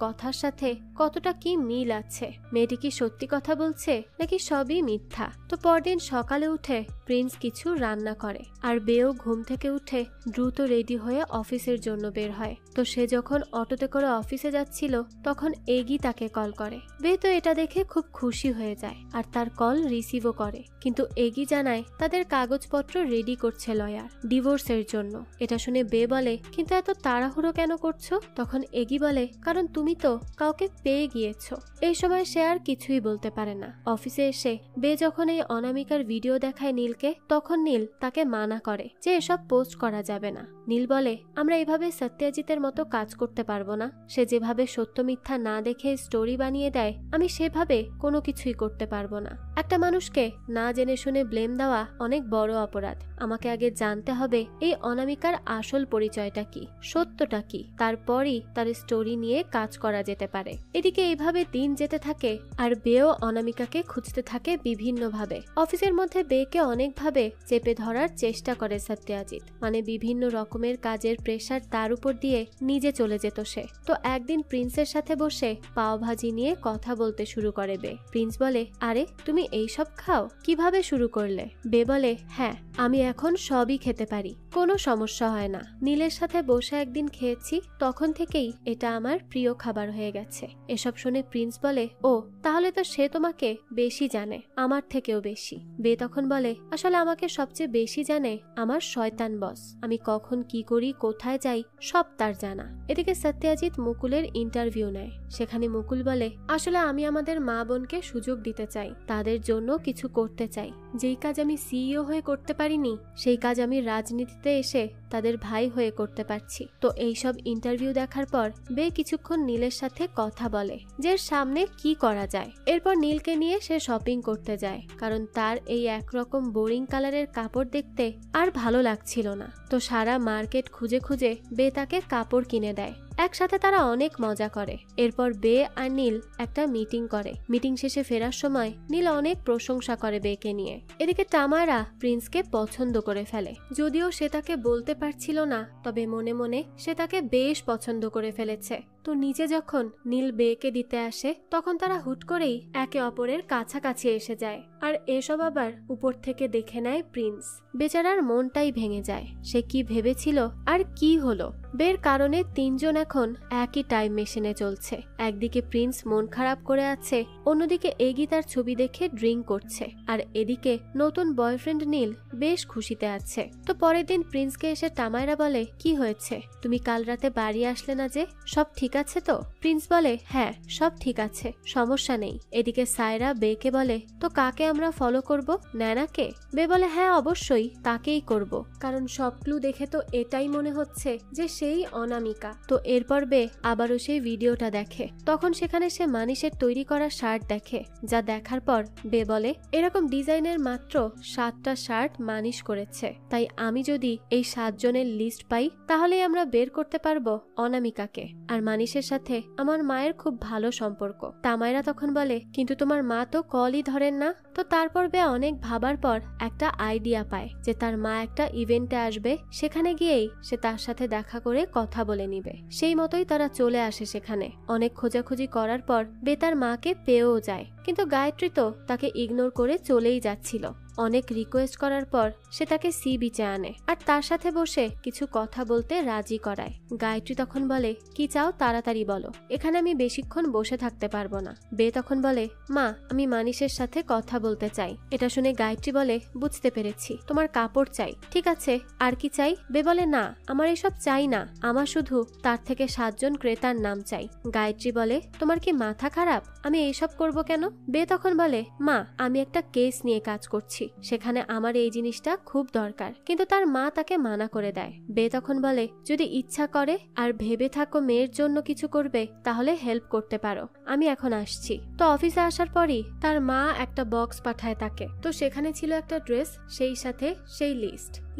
কথার সাথে কতটা কি মিল আছে, মেয়েটি কি সত্যি কথা বলছে নাকি সবই মিথ্যা। তো পরদিন সকালে উঠে প্রিন্স কিছু রান্না করে আর বেও ঘুম থেকে উঠে দ্রুত রেডি হয়ে অফিসের জন্য বের হয়। তো সে যখন অটোতে করে অফিসে যাচ্ছিল তখন এগি তাকে কল করে। বে তো এটা দেখে খুব খুশি হয়ে যায় আর তার কল রিসিভও করে, কিন্তু এগি জানায় তাদের কাগজপত্র রেডি করছে লয়ার ডিভোর্সের জন্য। এটা শুনে বে বলে, কিন্তু এত তাড়াহুড়ো কেন করছো? তখন এগি বলে, কারণ তুমি তো কাউকে পেয়ে গিয়েছো। এই সময় সে আর কিছুই বলতে পারে না। অফিসে এসে বে যখন এই অনামিকার ভিডিও দেখায় নীলকে, তখন নীল তাকে মানা করে যে এসব পোস্ট করা যাবে না। নীল বলে, আমরা এভাবে সত্যজিতের মতো কাজ করতে পারবো না। সে যেভাবে সত্য মিথ্যা না দেখে স্টোরি বানিয়ে দেয়, আমি সেভাবে কোনো কিছুই করতে পারবো না। একটা মানুষকে না জেনে শুনে ব্লেম দেওয়া অনেক বড় অপরাধ। আমাকে আগে জানতে হবে এই অনামিকার আসল পরিচয়টা কি, সত্যটা কি, তারপরই তার স্টোরি নিয়ে কাজ করা যেতে পারে। এদিকে এইভাবে দিন যেতে থাকে আর বেও অনামিকাকে খুঁজতে থাকে বিভিন্নভাবে। অফিসের মধ্যে বেকে অনেকভাবে চেপে ধরার চেষ্টা করে সত্যজিৎ, মানে বিভিন্ন রকমের কাজের প্রেসার তার উপর দিয়ে নিজে চলে যেত সে। তো একদিন প্রিন্সের সাথে বসে পাও ভাজি নিয়ে কথা বলতে শুরু করে বে। প্রিন্স বলে, আরে তুমি এইসব খাও, কিভাবে শুরু করলে? বে বলে, হ্যাঁ আমি এখন সবই খেতে পারি, কোনো সমস্যা হয় না। নীলের সাথে বসে একদিন খেয়েছি, তখন থেকেই এটা আমার প্রিয় খাবার হয়ে গেছে। এসব শুনে প্রিন্স বলে, ও তাহলে তো সে তোমাকে বেশি জানে, আমার থেকেও বেশি। বে তখন বলে, আসলে আমাকে সবচেয়ে বেশি জানে আমার শয়তান বস। আমি কখন কি করি, কোথায় যাই, সব তার জানা। এদিকে সত্যজিৎ মুকুলের ইন্টারভিউ নেয়। সেখানে মুকুল বলে, আসলে আমি আমাদের মা বোনকে সুযোগ দিতে চাই, তাদের জন্য কিছু করতে চাই। যেই কাজ আমি সিইও হয়ে করতে পারিনি, সেই কাজ আমি রাজনীতিতে এসে তাদের ভাই হয়ে করতে পারছি। তো এইসব ইন্টারভিউ দেখার পর বে কিছুক্ষণ নীলের সাথে কথা বলে যে সামনে কি করা যায়। এরপর নীলকে নিয়ে সে শপিং করতে যায়, কারণ তার এই একরকম বোরিং কালারের কাপড় দেখতে আর ভালো লাগছিল না। তো সারা মার্কেট খুঁজে খুঁজে বে তাকে কাপড় কিনে দেয়। একসাথে তারা অনেক মজা করে। এরপর বে আর নীল একটা মিটিং করে। মিটিং শেষে ফেরার সময় নীল অনেক প্রশংসা করে বেকে নিয়ে। এদিকে তামারা প্রিন্সকে পছন্দ করে ফেলে, যদিও সে তাকে বলতে পারছিল না, তবে মনে মনে সে তাকে বেশ পছন্দ করে ফেলেছে। তো নিচে যখন নীল বেকে দিতে আসে তখন তারা হুট করেই একে অপরের কাছাকাছি এসে যায়। আর এসব আবার উপর থেকে দেখে নেয় প্রিন্স। বেচারার মনটাই ভেঙে যায়। সে কি ভেবেছিল আর কি হলো। বের কারণে তিনজন এখন একই টাইম মেশিনে চলছে। একদিকে প্রিন্স মন খারাপ করে আছে, অন্যদিকে এগি তার ছবি দেখে ড্রিঙ্ক করছে, আর এদিকে নতুন বয়ফ্রেন্ড নীল বেশ খুশিতে আছে। তো পরের দিন প্রিন্সকে এসে তামায়রা বলে, কি হয়েছে, তুমি কাল রাতে বাড়ি আসলে না যে, সব ঠিক আছে তো? প্রিন্স বলে, হ্যাঁ সব ঠিক আছে, সমস্যা নেই। এদিকে সায়রা বেকে বলে, তো কাকে আমরা ফলো করব, ন্যানাকে? বে বলে, হ্যাঁ অবশ্যই তাকেই করব, কারণ সব ক্লু দেখে তো এটাই মনে হচ্ছে যে সেই অনামিকা। তো এরপর বে আবারও সেই ভিডিওটা দেখে। তখন সেখানে সে মানিশের তৈরি করা শার্ট দেখে, যা দেখার পর বে বলে, এরকম ডিজাইনের মাত্র 7টা শার্ট মানিশ করেছে, তাই আমি যদি এই 7 জনের লিস্ট পাই তাহলেই আমরা বের করতে পারবো অনামিকাকে। আর মানিশের সাথে আমার মায়ের খুব ভালো সম্পর্ক। তামায়রা তখন বলে, কিন্তু তোমার মা তো কলই ধরেন না। তো তারপর বে অনেক ভাবার পর একটা আইডিয়া পায় যে তার মা একটা ইভেন্টে আসবে, সেখানে গিয়েই সে তার সাথে দেখা করে কথা বলে নিবে। সেই মতোই তারা চলে আসে সেখানে। অনেক খোঁজাখুঁজি করার পর বে তার মাকে পেয়েও যায়, কিন্তু গায়ত্রী তো তাকে ইগনোর করে চলেই যাচ্ছিল। অনেক রিকোয়েস্ট করার পর সে তাকে সি বিচে আনে আর তার সাথে বসে কিছু কথা বলতে রাজি করায়। গায়ত্রী তখন বলে, কি চাও তাড়াতাড়ি বলো, এখানে আমি বেশিক্ষণ বসে থাকতে পারবো না। বে তখন বলে, মা আমি মানিশের সাথে কথা বলতে চাই। এটা শুনে গায়ত্রী বলে, বুঝতে পেরেছি, তোমার কাপড় চাই, ঠিক আছে আর কি চাই? বে বলে, না আমার এসব চাই না, আমার শুধু তার থেকে 7 জন ক্রেতার নাম চাই। গায়ত্রী বলে, তোমার কি মাথা খারাপ, আমি এইসব করব কেন? বে তখন বলে, মা আমি একটা কেস নিয়ে কাজ করছি, সেখানে আমার এই জিনিসটা খুব দরকার, কিন্তু তার মা তাকে মানা করে দেয়। বে তখন বলে, যদি ইচ্ছা করে আর ভেবে থাকো মেয়ের জন্য কিছু করবে তাহলে হেল্প করতে পারো, আমি এখন আসছি। তো অফিসে আসার পরই তার মা একটা বক্স পাঠায় তাকে। তো সেখানে ছিল একটা ড্রেস, সেই সাথে সেই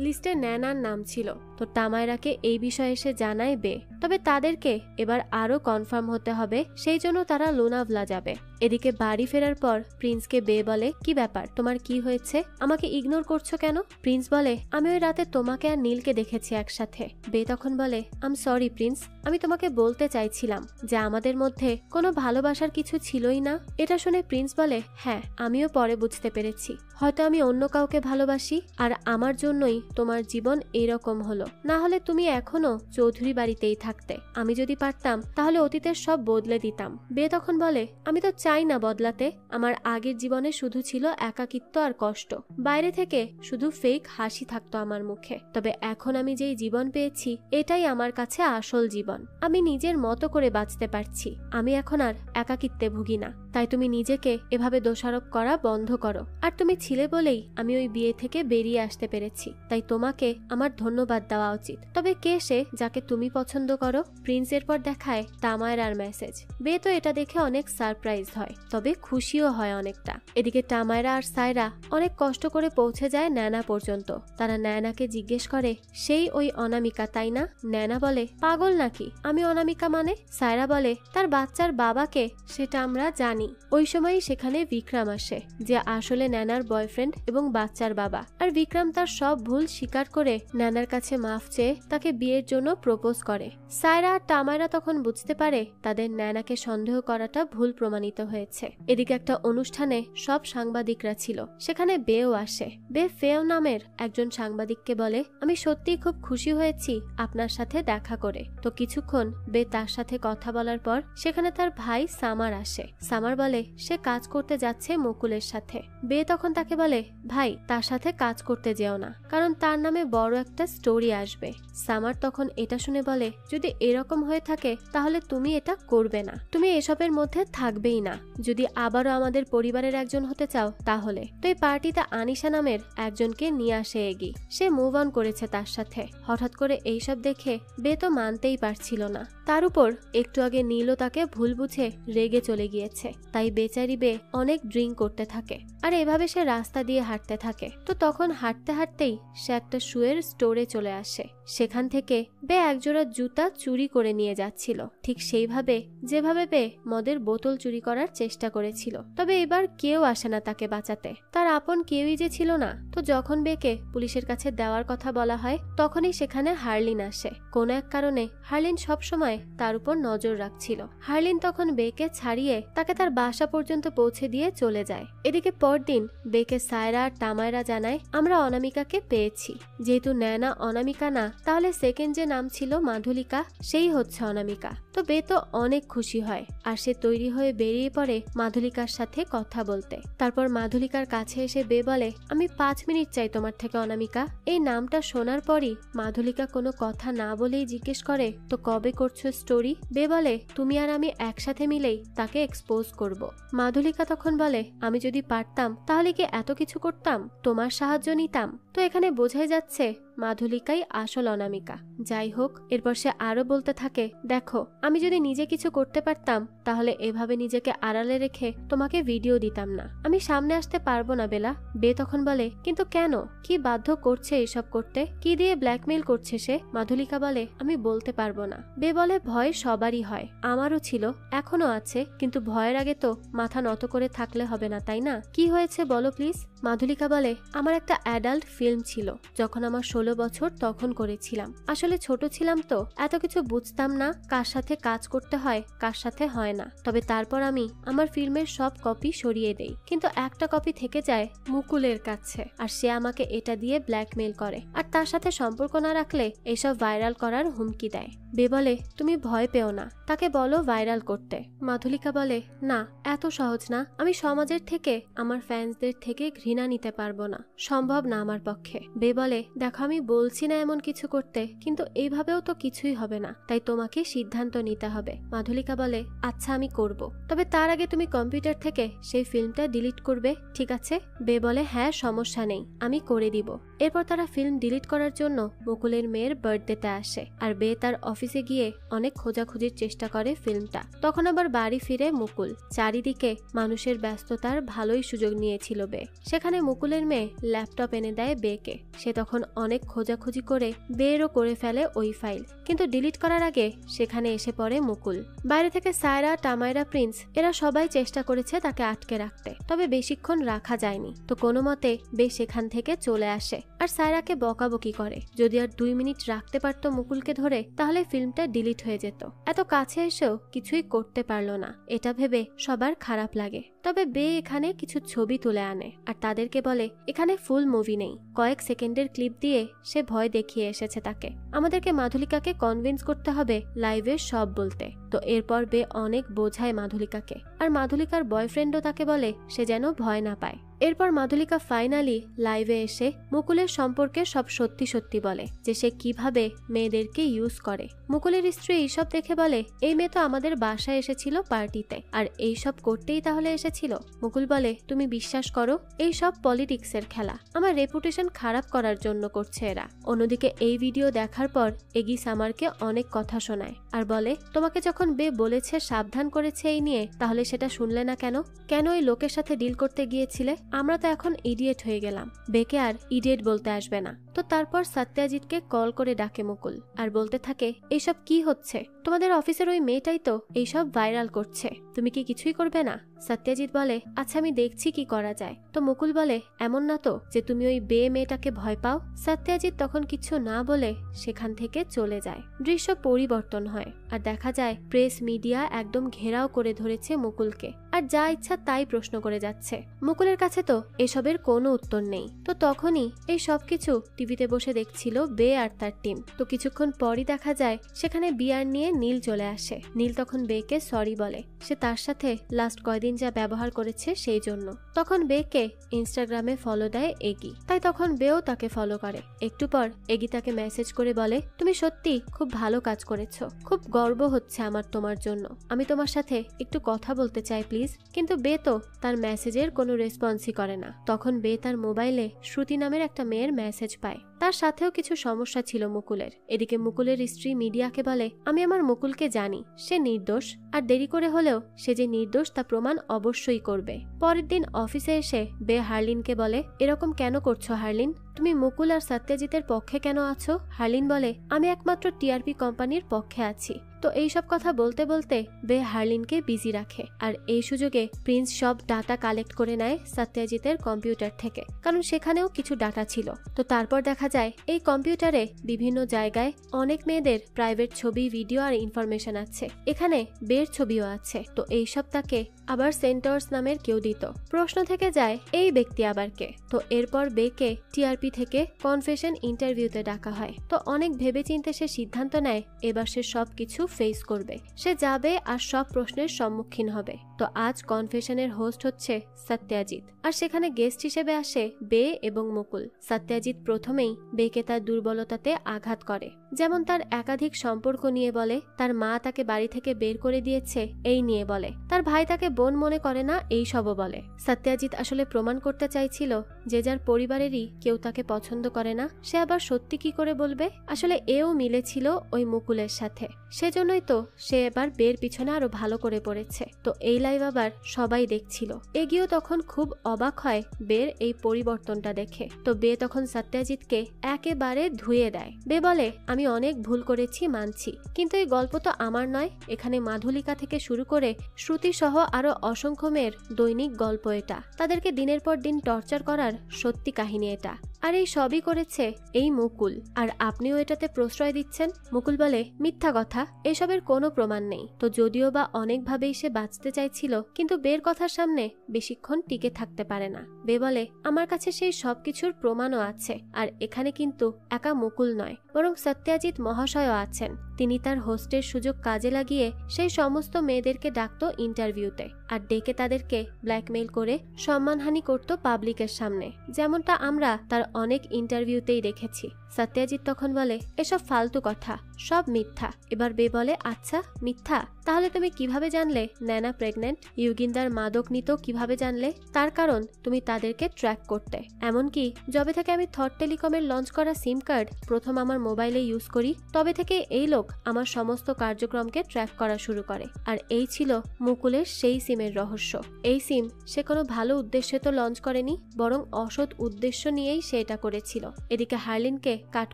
লিস্টে ন্যানার নাম ছিল। তো তামায়রাকে এই বিষয়ে এসে জানায় বে, তবে তাদেরকে এবার আরো কনফার্ম হতে হবে, সেই জন্য তারা লোনাভলা যাবে। এদিকে বাড়ি ফেরার পর প্রিন্সকে বে বলে, কি ব্যাপার, তোমার কি হয়েছে, আমাকে ইগনোর করছো কেন? প্রিন্স বলে, আমি ওই রাতে তোমাকে আর নীলকে দেখেছি একসাথে। বে তখন বলে, আম সরি প্রিন্স, আমি তোমাকে বলতে চাইছিলাম যে আমাদের মধ্যে কোনো ভালোবাসার কিছু ছিলই না। এটা শুনে প্রিন্স বলে, হ্যাঁ আমিও পরে বুঝতে পেরেছি, হয়তো আমি অন্য কাউকে ভালোবাসি আর আমার জন্যই তোমার জীবন এইরকম হলো, না হলে তুমি এখনো চৌধুরী বাড়িতেই থাকতে। আমি যদি পারতাম তাহলে অতীতের সব বদলে দিতাম। বে তখন বলে, আমি তো চাই না বদলাতে, আমার আগের জীবনে শুধু ছিল একাকিত্ব আর কষ্ট, বাইরে থেকে শুধু ফেক হাসি থাকতো আমার মুখে, তবে এখন আমি যেই জীবন পেয়েছি এটাই আমার কাছে আসল জীবন, আমি নিজের মতো করে বাঁচতে পারছি, আমি এখন আর একাকিত্বে ভুগি না। তাই তুমি নিজেকে এভাবে দোষারোপ করা বন্ধ করো, আর তুমি ছিলে বলেই আমি ওই বিয়ে থেকে বেরিয়ে আসতে পেরেছি, তাই তোমাকে আমার ধন্যবাদ দেওয়া উচিত। তবে কে সে যাকে তুমি পছন্দ করো? প্রিন্সের পর দেখায় তামায়রার মেসেজ। বে তো এটা দেখে অনেক সারপ্রাইজ হয়, তবে খুশিও হয় অনেকটা। এদিকে তামায়রা আর সায়রা অনেক কষ্ট করে পৌঁছে যায় ন্যানা পর্যন্ত। তারা ন্যানাকে জিজ্ঞেস করে, সেই ওই অনামিকা তাই না? ন্যানা বলে, পাগল নাকি, আমি অনামিকা মানে? সায়রা বলে, তার বাচ্চার বাবাকে সেটা আমরা জানি। ওই সময়ই সেখানে বিক্রম আসে, যে আসলে ন্যানার বয়ফ্রেন্ড এবং বাচ্চার বাবা। আর বিক্রম তার সব ভুল স্বীকার করে ন্যানার কাছে মাফ চেয়ে তাকে বিয়ের জন্য প্রপোজ করে। সায়রা আর তামায়রা তখন বুঝতে পারে তাদের ন্যানাকে সন্দেহ করাটা ভুল প্রমাণিত হয়েছে। এদিকে একটা অনুষ্ঠানে সব সাংবাদিকরা ছিল, সেখানে বেও আসে। বে ফেও নামের একজন সাংবাদিককে বলে, আমি সত্যিই খুব খুশি হয়েছি আপনার সাথে দেখা করে। তো কিছুক্ষণ বে তার সাথে কথা বলার পর সেখানে তার ভাই সামার আসে। সামার বলে সে কাজ করতে যাচ্ছে মুকুলের সাথে। বে তখন তাকে বলে, ভাই তার সাথে কাজ করতে যেও না, কারণ তার নামে বড় একটা স্টোরি আসবে। সামার তখন এটা শুনে বলে, যদি এরকম হয়ে থাকে তাহলে তুমি এটা করবে না, তুমি এসবের মধ্যে থাকবেই না, যদি আবারও আমাদের পরিবারের একজন হতে চাও তাহলে। তো এই পার্টিতে আনিশা নামের একজনকে নিয়ে আসে এগি, সে মুভ অন করেছে তার সাথে। হঠাৎ করে এইসব দেখে বে তো মানতেই পারছিল না, তার উপর একটু আগে নীলও তাকে ভুল বুঝে রেগে চলে গিয়েছে, তাই বেচারি বে অনেক ড্রিঙ্ক করতে থাকে আর এভাবে সে রাস্তা দিয়ে হাঁটতে থাকে। তো তখন হাঁটতে হাঁটতেই সে একটা শুয়ের স্টোরে চলে আসে। সে সেখান থেকে বে একজোড়া জুতা চুরি করে নিয়ে যাচ্ছিল, ঠিক সেইভাবে যেভাবে বে মদের বোতল চুরি করার চেষ্টা করেছিল। তবে এবার কেউ আসে না তাকে বাঁচাতে, তার আপন কেউই যে ছিল না। তো যখন বেকে পুলিশের কাছে দেওয়ার কথা বলা হয় তখনই সেখানে হার্লিন আসে। কোনো এক কারণে হার্লিন সবসময় তার উপর নজর রাখছিল। হার্লিন তখন বেকে ছাড়িয়ে তাকে তার বাসা পর্যন্ত পৌঁছে দিয়ে চলে যায়। এদিকে পরদিন বেকে সায়রা আর তামায়রা জানায়, আমরা অনামিকাকে পেয়েছি। যেহেতু ন্যানা অনামিকা না, তাহলে সেকেন্ড যে নাম ছিল মাধুলিকা, সেই হচ্ছে অনামিকা। তো বে তো অনেক খুশি হয় আর সে তৈরি হয়ে বেরিয়ে পড়ে মাধুলিকার সাথে কথা বলতে। তারপর মাধুলিকার কাছে এসে বে বলে, আমি 5 মিনিট চাই তোমার থেকে অনামিকা। এই নামটা শোনার পরই মাধুলিকা কোনো কথা না বলেই জিজ্ঞেস করে, তো কবে করছো স্টোরি? বে বলে, তুমি আর আমি একসাথে মিলেই তাকে এক্সপোজ করব। মাধুলিকা তখন বলে, আমি যদি পারতাম তাহলে কি এত কিছু করতাম, তোমার সাহায্য নিতাম। তো এখানে বোঝাই যাচ্ছে মাধুলিকাই আসল অনামিকা। যাই হোক, এরপর সে আরো বলতে থাকে, দেখো আমি যদি নিজে কিছু করতে পারতাম তাহলে এভাবে নিজেকে আড়ালে রেখে তোমাকে ভিডিও দিতাম না। আমি সামনে আসতে পারবো না বেলা। বে তখন বলে, কিন্তু কেন, কি বাধ্য করছে এসব করতে, কি দিয়ে ব্ল্যাকমেইল করছে সে? মাধুলিকা বলে, আমি বলতে পারবো না। বে বলে, ভয় সবারই হয়, আমারও ছিল, এখনো আছে, কিন্তু ভয়ের আগে তো মাথা নত করে থাকলে হবে না, তাই না? কি হয়েছে বলো প্লিজ। মাধুলিকা বলে, আমার একটা অ্যাডাল্ট ফিল্ম ছিল, যখন আমার 16 বছর তখন করেছিলাম। আসলে ছোট ছিলাম তো এত কিছু বুঝতাম না, কার সাথে কাজ করতে হয় কার সাথে হয় না। তবে তারপর আমি আমার ফিল্মের সব কপি সরিয়ে দেই, কিন্তু একটা কপি থেকে যায় মুকুলের কাছে, আর সে আমাকে এটা দিয়ে ব্ল্যাকমেইল করে আর তার সাথে সম্পর্ক না রাখলে এসব ভাইরাল করার হুমকি দেয়। বে বলে, তুমি ভয় পেও না, তাকে বলো ভাইরাল করতে। মাধুলিকা বলে, না এত সহজ না, আমি সমাজের থেকে আমার ফ্যান্সদের থেকে ঘৃণা নিতে পারবো না, সম্ভব না আমার পক্ষে। বে বলে, দেখো আমি বলছি না এমন কিছু করতে, কিন্তু এইভাবেও তো কিছুই হবে না, তাই তোমাকে সিদ্ধান্ত নিতে হবে। মাধুলিকা বলে, আচ্ছা আমি করব, তবে তার আগে তুমি কম্পিউটার থেকে সেই ফিল্মটা ডিলিট করবে, ঠিক আছে? বে বলে, হ্যাঁ সমস্যা নেই, আমি করে দিব। এরপর তারা ফিল্ম ডিলিট করার জন্য মুকুলের মেয়ের বার্থডেতে আসে, আর বে তার অফিসে গিয়ে অনেক খোঁজাখুঁজির চেষ্টা করে ফিল্মটা। তখন আবার বাড়ি ফিরে মুকুল। চারিদিকে মানুষের ব্যস্ততার ভালোই সুযোগ নিয়েছিল বে। সেখানে মুকুলের মেয়ে ল্যাপটপ এনে দেয় বেকে। সে তখন অনেক খোঁজাখুঁজি করে বেরও করে ফেলে ওই ফাইল, কিন্তু ডিলিট করার আগে সেখানে এসে পড়ে মুকুল। বাইরে থেকে সায়রা, তামায়রা, প্রিন্স এরা সবাই চেষ্টা করেছে তাকে আটকে রাখতে, তবে বেশিক্ষণ রাখা যায়নি। তো কোনো মতে বে সেখান থেকে চলে আসে আর সায়রাকে বকাবকি করে। যদি আর 2 মিনিট রাখতে পারতো মুকুলকে ধরে, তাহলে ফিল্মটা ডিলিট হয়ে যেত। এত কাছে এসেও কিছুই করতে পারলো না, এটা ভেবে সবার খারাপ লাগে। তবে বে এখানে কিছু ছবি তুলে আনে আর তাদেরকে বলে, এখানে ফুল মুভি নেই, কয়েক সেকেন্ডের ক্লিপ দিয়ে সে ভয় দেখিয়ে এসেছে তাকে। আমাদেরকে মাধুলিকাকে কনভিন্স করতে হবে লাইভে সব বলতে। তো এরপর বে অনেক বোঝায় মাধুলিকাকে, আর মাধুলিকার বয়ফ্রেন্ডও তাকে বলে সে যেন ভয় না পায়। এরপর মাধুলিকা ফাইনালি লাইভে এসে মুকুলের সম্পর্কে সব সত্যি সত্যি বলে, যে সে কিভাবে মেয়েদেরকে ইউজ করে। মুকুলের স্ত্রী এইসব দেখে বলে, এই মেয়ে তো আমাদের বাসায় এসেছিল পার্টিতে, আর এইসব করতেই তাহলে এসেছিল। মুকুল বলে, তুমি বিশ্বাস করো এই সব পলিটিক্সের খেলা, আমার রেপুটেশন খারাপ করার জন্য করছে এরা। অন্যদিকে এই ভিডিও দেখার পর এগি সামারকে অনেক কথা শোনায় আর বলে, তোমাকে যখন বে বলেছে, সাবধান করেছে এই নিয়ে, তাহলে সেটা শুনলে না কেন? কেন ওই লোকের সাথে ডিল করতে গিয়েছিলে? আমরা তো এখন ইডিয়েট হয়ে গেলাম, বেকে আর ইডিয়েট বলতে আসবে না। তো তারপর সত্যাজিৎকে কল করে ডাকে মুকুল আর বলতে থাকে, এইসব কি হচ্ছে? তোমাদের অফিসের ওই মেয়েটাই তো এইসব ভাইরাল করছে, তুমি কি কিছুই করবে না? সত্যাজিৎ বলে, আচ্ছা আমি দেখছি কি করা যায়। তো মুকুল বলে, এমন না তো যে তুমি ওই বে মেয়েটাকে ভয় পাও? সত্যাজিৎ তখন কিছু না বলে সেখান থেকে চলে যায়। দৃশ্য পরিবর্তন হয় আর দেখা যায় প্রেস মিডিয়া একদম ঘেরাও করে ধরেছে মুকুলকে, আর যা ইচ্ছা তাই প্রশ্ন করে যাচ্ছে। মুকুলের কাছে তো এসবের কোনো উত্তর নেই। তো তখনই এই সবকিছু টিভিতে বসে দেখছিল বে আর তার টিম। তো কিছুক্ষণ পরই দেখা যায় সেখানে বিয়ার নিয়ে নীল চলে আসে। নীল তখন বেকে সরি বলে, সে তার সাথে লাস্ট কয়দিন যা ব্যবহার করেছে সেই জন্য। তখন বেকে ইনস্টাগ্রামে ফলো দেয় এগি, তাই তখন বেও তাকে ফলো করে। একটু পর এগি তাকে মেসেজ করে বলে, তুমি সত্যি খুব ভালো কাজ করেছো, খুব গর্ব হচ্ছে আমার তোমার জন্য, আমি তোমার সাথে একটু কথা বলতে চাই প্লিজ। প্লিজ, কিন্তু বে তো তার মেসেজের কোনো রেসপন্সই করে না। তখন বে তার মোবাইলে শ্রুতি নামের একটা মেয়ের মেসেজ পায়। তার সাথেও কিছু সমস্যা ছিল মুকুলের। এদিকে মুকুলের স্ত্রী মিডিয়াকে বলে, আমি আমার মুকুলকে জানি, সে নির্দোষ, আর দেরি করে হলেও সে যে নির্দোষ তা প্রমাণ অবশ্যই করবে। পরের দিন অফিসে এসে বে হার্লিনকে বলে, এরকম কেন করছো হার্লিন? তুমি মুকুল আর সত্যজিতের পক্ষে কেন আছো? হার্লিন বলে, আমি একমাত্র টিআরপি কোম্পানির পক্ষে আছি। তো এইসব কথা বলতে বলতে বে হার্লিনকে বিজি রাখে, আর এই সুযোগে প্রিন্স সব ডাটা কালেক্ট করে নেয় সত্যজিতের কম্পিউটার থেকে, কারণ সেখানেও কিছু ডাটা ছিল। তো তারপর দেখা যায় এই কম্পিউটারে বিভিন্ন জায়গায় অনেক মেয়েদের প্রাইভেট ছবি, ভিডিও আর ইনফরমেশন আছে। এখানে বের ছবিও আছে। তো এইসব তাকে আবার সেন্টার্স নামের কেউ দিত। প্রশ্ন থেকে যায়, এই ব্যক্তি আবার কে? তো এরপর বেকে টিআরপি থেকে কনফেশন ইন্টারভিউতে ডাকা হয়। তো অনেক ভেবেচিন্তে সে সিদ্ধান্ত নেয় এবার সে সবকিছু ফেস করবে। সে যাবে আর সব প্রশ্নের সম্মুখীন হবে। তো আজ কনফেশনের হোস্ট হচ্ছে সত্যজিৎ, আর সেখানে গেস্ট হিসেবে আসে বে এবং মুকুল। সত্যজিৎ প্রথমেই বেকে তার দুর্বলতাতে আঘাত করে, যেমন তার একাধিক সম্পর্ক নিয়ে বলে, তার মা তাকে বাড়ি থেকে বের করে দিয়েছে এই নিয়ে বলে, তার ভাই তাকে বোন মনে করে না এই সবও বলে। সত্যজিৎ আসলে প্রমাণ করতে চাইছিল যে যার পরিবারেরই কেউ তাকে পছন্দ করে না, সে আবার সত্যি কি করে বলবে? আসলে এও মিলেছিল ওই মুকুলের সাথে, সেজন্যই তো সে এবার বের পিছনে আরো ভালো করে পড়েছে। তো এই লাইভ আবার সবাই দেখছিল। এগিয়েও তখন খুব অবাক হয় বের এই পরিবর্তনটা দেখে। তো বে তখন সত্যজিৎকে একেবারে ধুয়ে দেয়। বে বলে, আমি অনেক ভুল করেছি মানছি, কিন্তু এই গল্প তো আমার নয়। এখানে মাধুলিকা থেকে শুরু করে শ্রুতি সহ আরো অসংখ্য মেয়ের দৈনিক গল্প এটা। তাদেরকে দিনের পর দিন টর্চার করার সত্যি কাহিনী এটা। আর এই সবই করেছে এই মুকুল, আর আপনিও এটাতে প্রশ্রয় দিচ্ছেন। মুকুল বলে, মিথ্যা কথা, এসবের কোনো প্রমাণ নেই। তো যদিও বা অনেকভাবেই সে বাঁচতে চাইছিল, কিন্তু বের কথার সামনে বেশিক্ষণ টিকে থাকতে পারে না। বে বলে, আমার কাছে সেই সবকিছুর প্রমাণও আছে, আর এখানে কিন্তু একা মুকুল নয়, বরং সত্যজিৎ মহাশয়ও আছেন। তিনি তার হোস্টের সুযোগ কাজে লাগিয়ে সেই সমস্ত মেয়েদেরকে ডাকতো ইন্টারভিউতে, আর ডেকে তাদেরকে ব্ল্যাকমেইল করে সম্মানহানি করত পাবলিকের সামনে, যেমনটা আমরা তার অনেক ইন্টারভিউতেই দেখেছি। সত্যজিৎ তখন বলে, এসব ফালতু কথা, সব মিথ্যা। এবার বে বলে, আচ্ছা মিথ্যা, তাহলে তুমি কিভাবে জানলে ন্যানা প্রেগনেন্ট? ইউগিন্দার মাদক নিত কিভাবে জানলে? তার কারণ তুমি তাদেরকে ট্র্যাক করতে। এমনকি যবে থেকে আমি থট টেলিকমের লঞ্চ করা সিম কার্ড প্রথম আমার মোবাইলে ইউজ করি, তবে থেকে এই লোক আমার সমস্ত কার্যক্রমকে ট্র্যাক করা শুরু করে। আর এই ছিল মুকুলের সেই সিমের রহস্য। এই সিম সে কোনো ভালো উদ্দেশ্যে তো লঞ্চ করেনি, বরং অসৎ উদ্দেশ্য নিয়েই সে এটা করেছিল। এদিকে হার্লিনকে কাট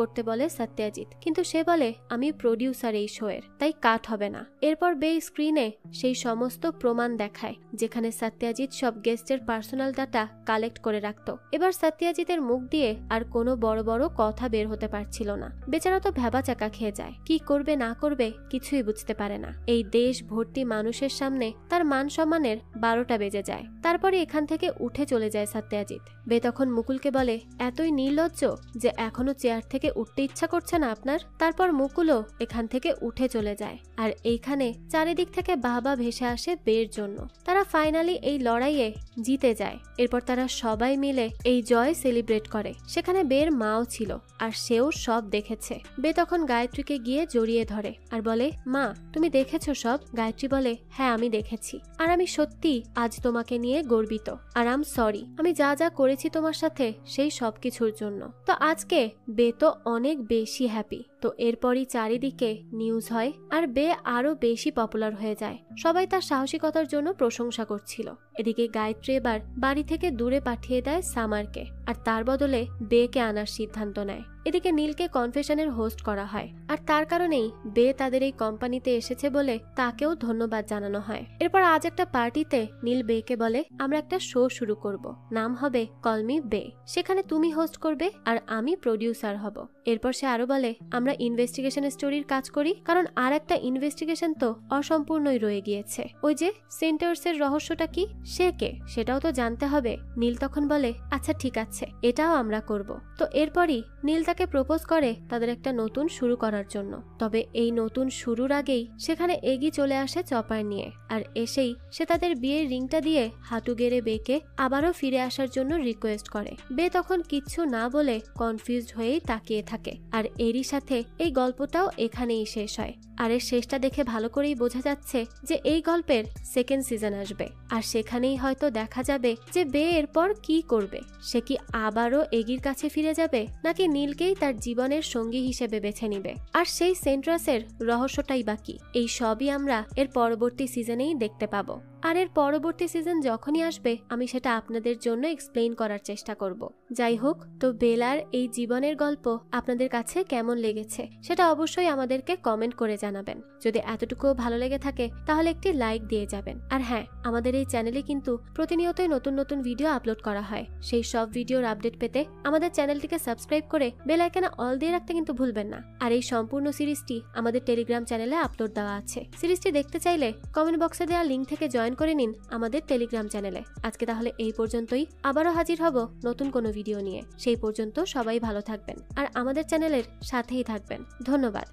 করতে বলে সত্যজিৎ, কিন্তু সে বলে, আমি প্রডিউসার এই শোয়ের, তাই কাট হবে না। এরপর বে স্ক্রিনে সেই সমস্ত প্রমাণ দেখায় যেখানে সত্যজিৎ সব গেস্টের পার্সোনাল ডাটা কালেক্ট করে রাখতো। এবার সত্যজিতের মুখ দিয়ে আর কোনো বড় বড় কথা বের হতে পারছিল না। বেচারা তো ভ্যাবাচাকা খেয়ে যায়, কি করবে না করবে কিছুই বুঝতে পারে না। এই দেশ ভর্তি মানুষের সামনে তার মান সম্মানের 12টা বেজে যায়। তারপরে এখান থেকে উঠে চলে যায় সত্যজিৎ। বে তখন মুকুলকে বলে, এতই নির্লজ্জ যে এখনো চেয়ার থেকে উঠতে ইচ্ছা করছে না আপনার? তারপর মুকুলও এখান থেকে উঠে চলে যায়, আর এইখানে চারিদিক থেকে বাহবা ভেসে আসে বের জন্য। তারা ফাইনালি এই লড়াইয়ে জিতে যায়। এরপর তারা সবাই মিলে এই জয় সেলিব্রেট করে। সেখানে বের মাও ছিল, আর সেও সব দেখেছে। বে তখন গায়ত্রীকে গিয়ে জড়িয়ে ধরে আর বলে, মা তুমি দেখেছো সব? গায়ত্রী বলে, হ্যাঁ আমি দেখেছি, আর আমি সত্যি আজ তোমাকে নিয়ে গর্বিত, আর আম সরি আমি যা যা করেছি তোমার সাথে সেই সব কিছুর জন্য। তো আজকে বে তো অনেক বেশি হ্যাপি। তো এরপরই চারিদিকে নিউজ হয়, আর বে আরো বেশি পপুলার হয়ে যায়। সবাই তার সাহসিকতার জন্য প্রশংসা করছিল। এদিকে গায়ত্রী এবার বাড়ি থেকে দূরে পাঠিয়ে দেয় সামারকে, আর তার বদলে বেকে আনার সিদ্ধান্ত নেয়। এদিকে নীলকে কনফেশনের হোস্ট করা হয়, আর তার কারণেই বে তাদের এই কোম্পানিতে এসেছে বলে তাকেও ধন্যবাদ জানানো হয়। এরপর আজ একটা পার্টিতে নীল বেকে বলে, আমরা একটা শো শুরু করব, নাম হবে কল মি বে। সেখানে তুমি হোস্ট করবে আর আমি প্রডিউসার হব। এরপর সে আরো বলে, আমরা ইনভেস্টিগেশন স্টোরির কাজ করি, কারণ আর একটা ইনভেস্টিগেশন তো অসম্পূর্ণই রয়ে গিয়েছে। ওই যে সেন্টার্স এর রহস্যটা কি, সে কে, সেটাও তো জানতে হবে। নীল তখন বলে, আচ্ছা ঠিক আছে, এটাও আমরা করব। তো এরপরই নীল তাকে প্রপোজ করে তাদের একটা নতুন শুরু করার জন্য। তবে এই নতুন শুরুর আগেই সেখানে এগি চলে আসে চপার নিয়ে, আর এসেই সে তাদের বিয়ের রিংটা দিয়ে হাঁটু গেড়ে বেকে আবারও ফিরে আসার জন্য রিকোয়েস্ট করে। বে তখন কিচ্ছু না বলে কনফিউজড হয়েই তাকিয়ে থাকে, আর এরই সাথে সাথে এই গল্পটাও এখানেই শেষ হয়। আর এর শেষটা দেখে ভালো করেই বোঝা যাচ্ছে যে এই গল্পের সেকেন্ড সিজন আসবে, আর সেখানেই হয়তো দেখা যাবে যে বে এরপর কি করবে। সে কি আবারও এগির কাছে ফিরে যাবে, নাকি নীলকেই তার জীবনের সঙ্গী হিসেবে বেছে নিবে? আর সেই সেন্ট্রাসের রহস্যটাই বাকি, এই সবই আমরা এর পরবর্তী সিজনেই দেখতে পাবো। আর এর পরবর্তী সিজন যখনই আসবে আমি সেটা আপনাদের জন্য এক্সপ্লেইন করার চেষ্টা করব। যাই হোক, তো বেলার এই জীবনের গল্প আপনাদের কাছে কেমন লেগেছে সেটা অবশ্যই আমাদেরকে কমেন্ট করে জানাবেন। যদি এতটুকুও ভালো লেগে থাকে তাহলে একটি লাইক দিয়ে যাবেন। আর হ্যাঁ, আমাদের এই চ্যানেলে কিন্তু প্রতিনিয়তই নতুন নতুন ভিডিও আপলোড করা হয়। সেই সব ভিডিওর আপডেট পেতে আমাদের চ্যানেলটিকে সাবস্ক্রাইব করে বেল আইকনে অল দিয়ে রাখতে কিন্তু ভুলবেন না। আর এই সম্পূর্ণ সিরিজটি আমাদের টেলিগ্রাম চ্যানেলে আপলোড দেওয়া আছে। সিরিজটি দেখতে চাইলে কমেন্ট বক্সে দেওয়া লিঙ্ক থেকে জয়েন করে নিন আমাদের টেলিগ্রাম চ্যানেলে। আজকে তাহলে এই পর্যন্তই, আবারও হাজির হব নতুন কোনো ভিডিও নিয়ে। সেই পর্যন্ত সবাই ভালো থাকবেন আর আমাদের চ্যানেলের সাথেই থাকবেন। ধন্যবাদ।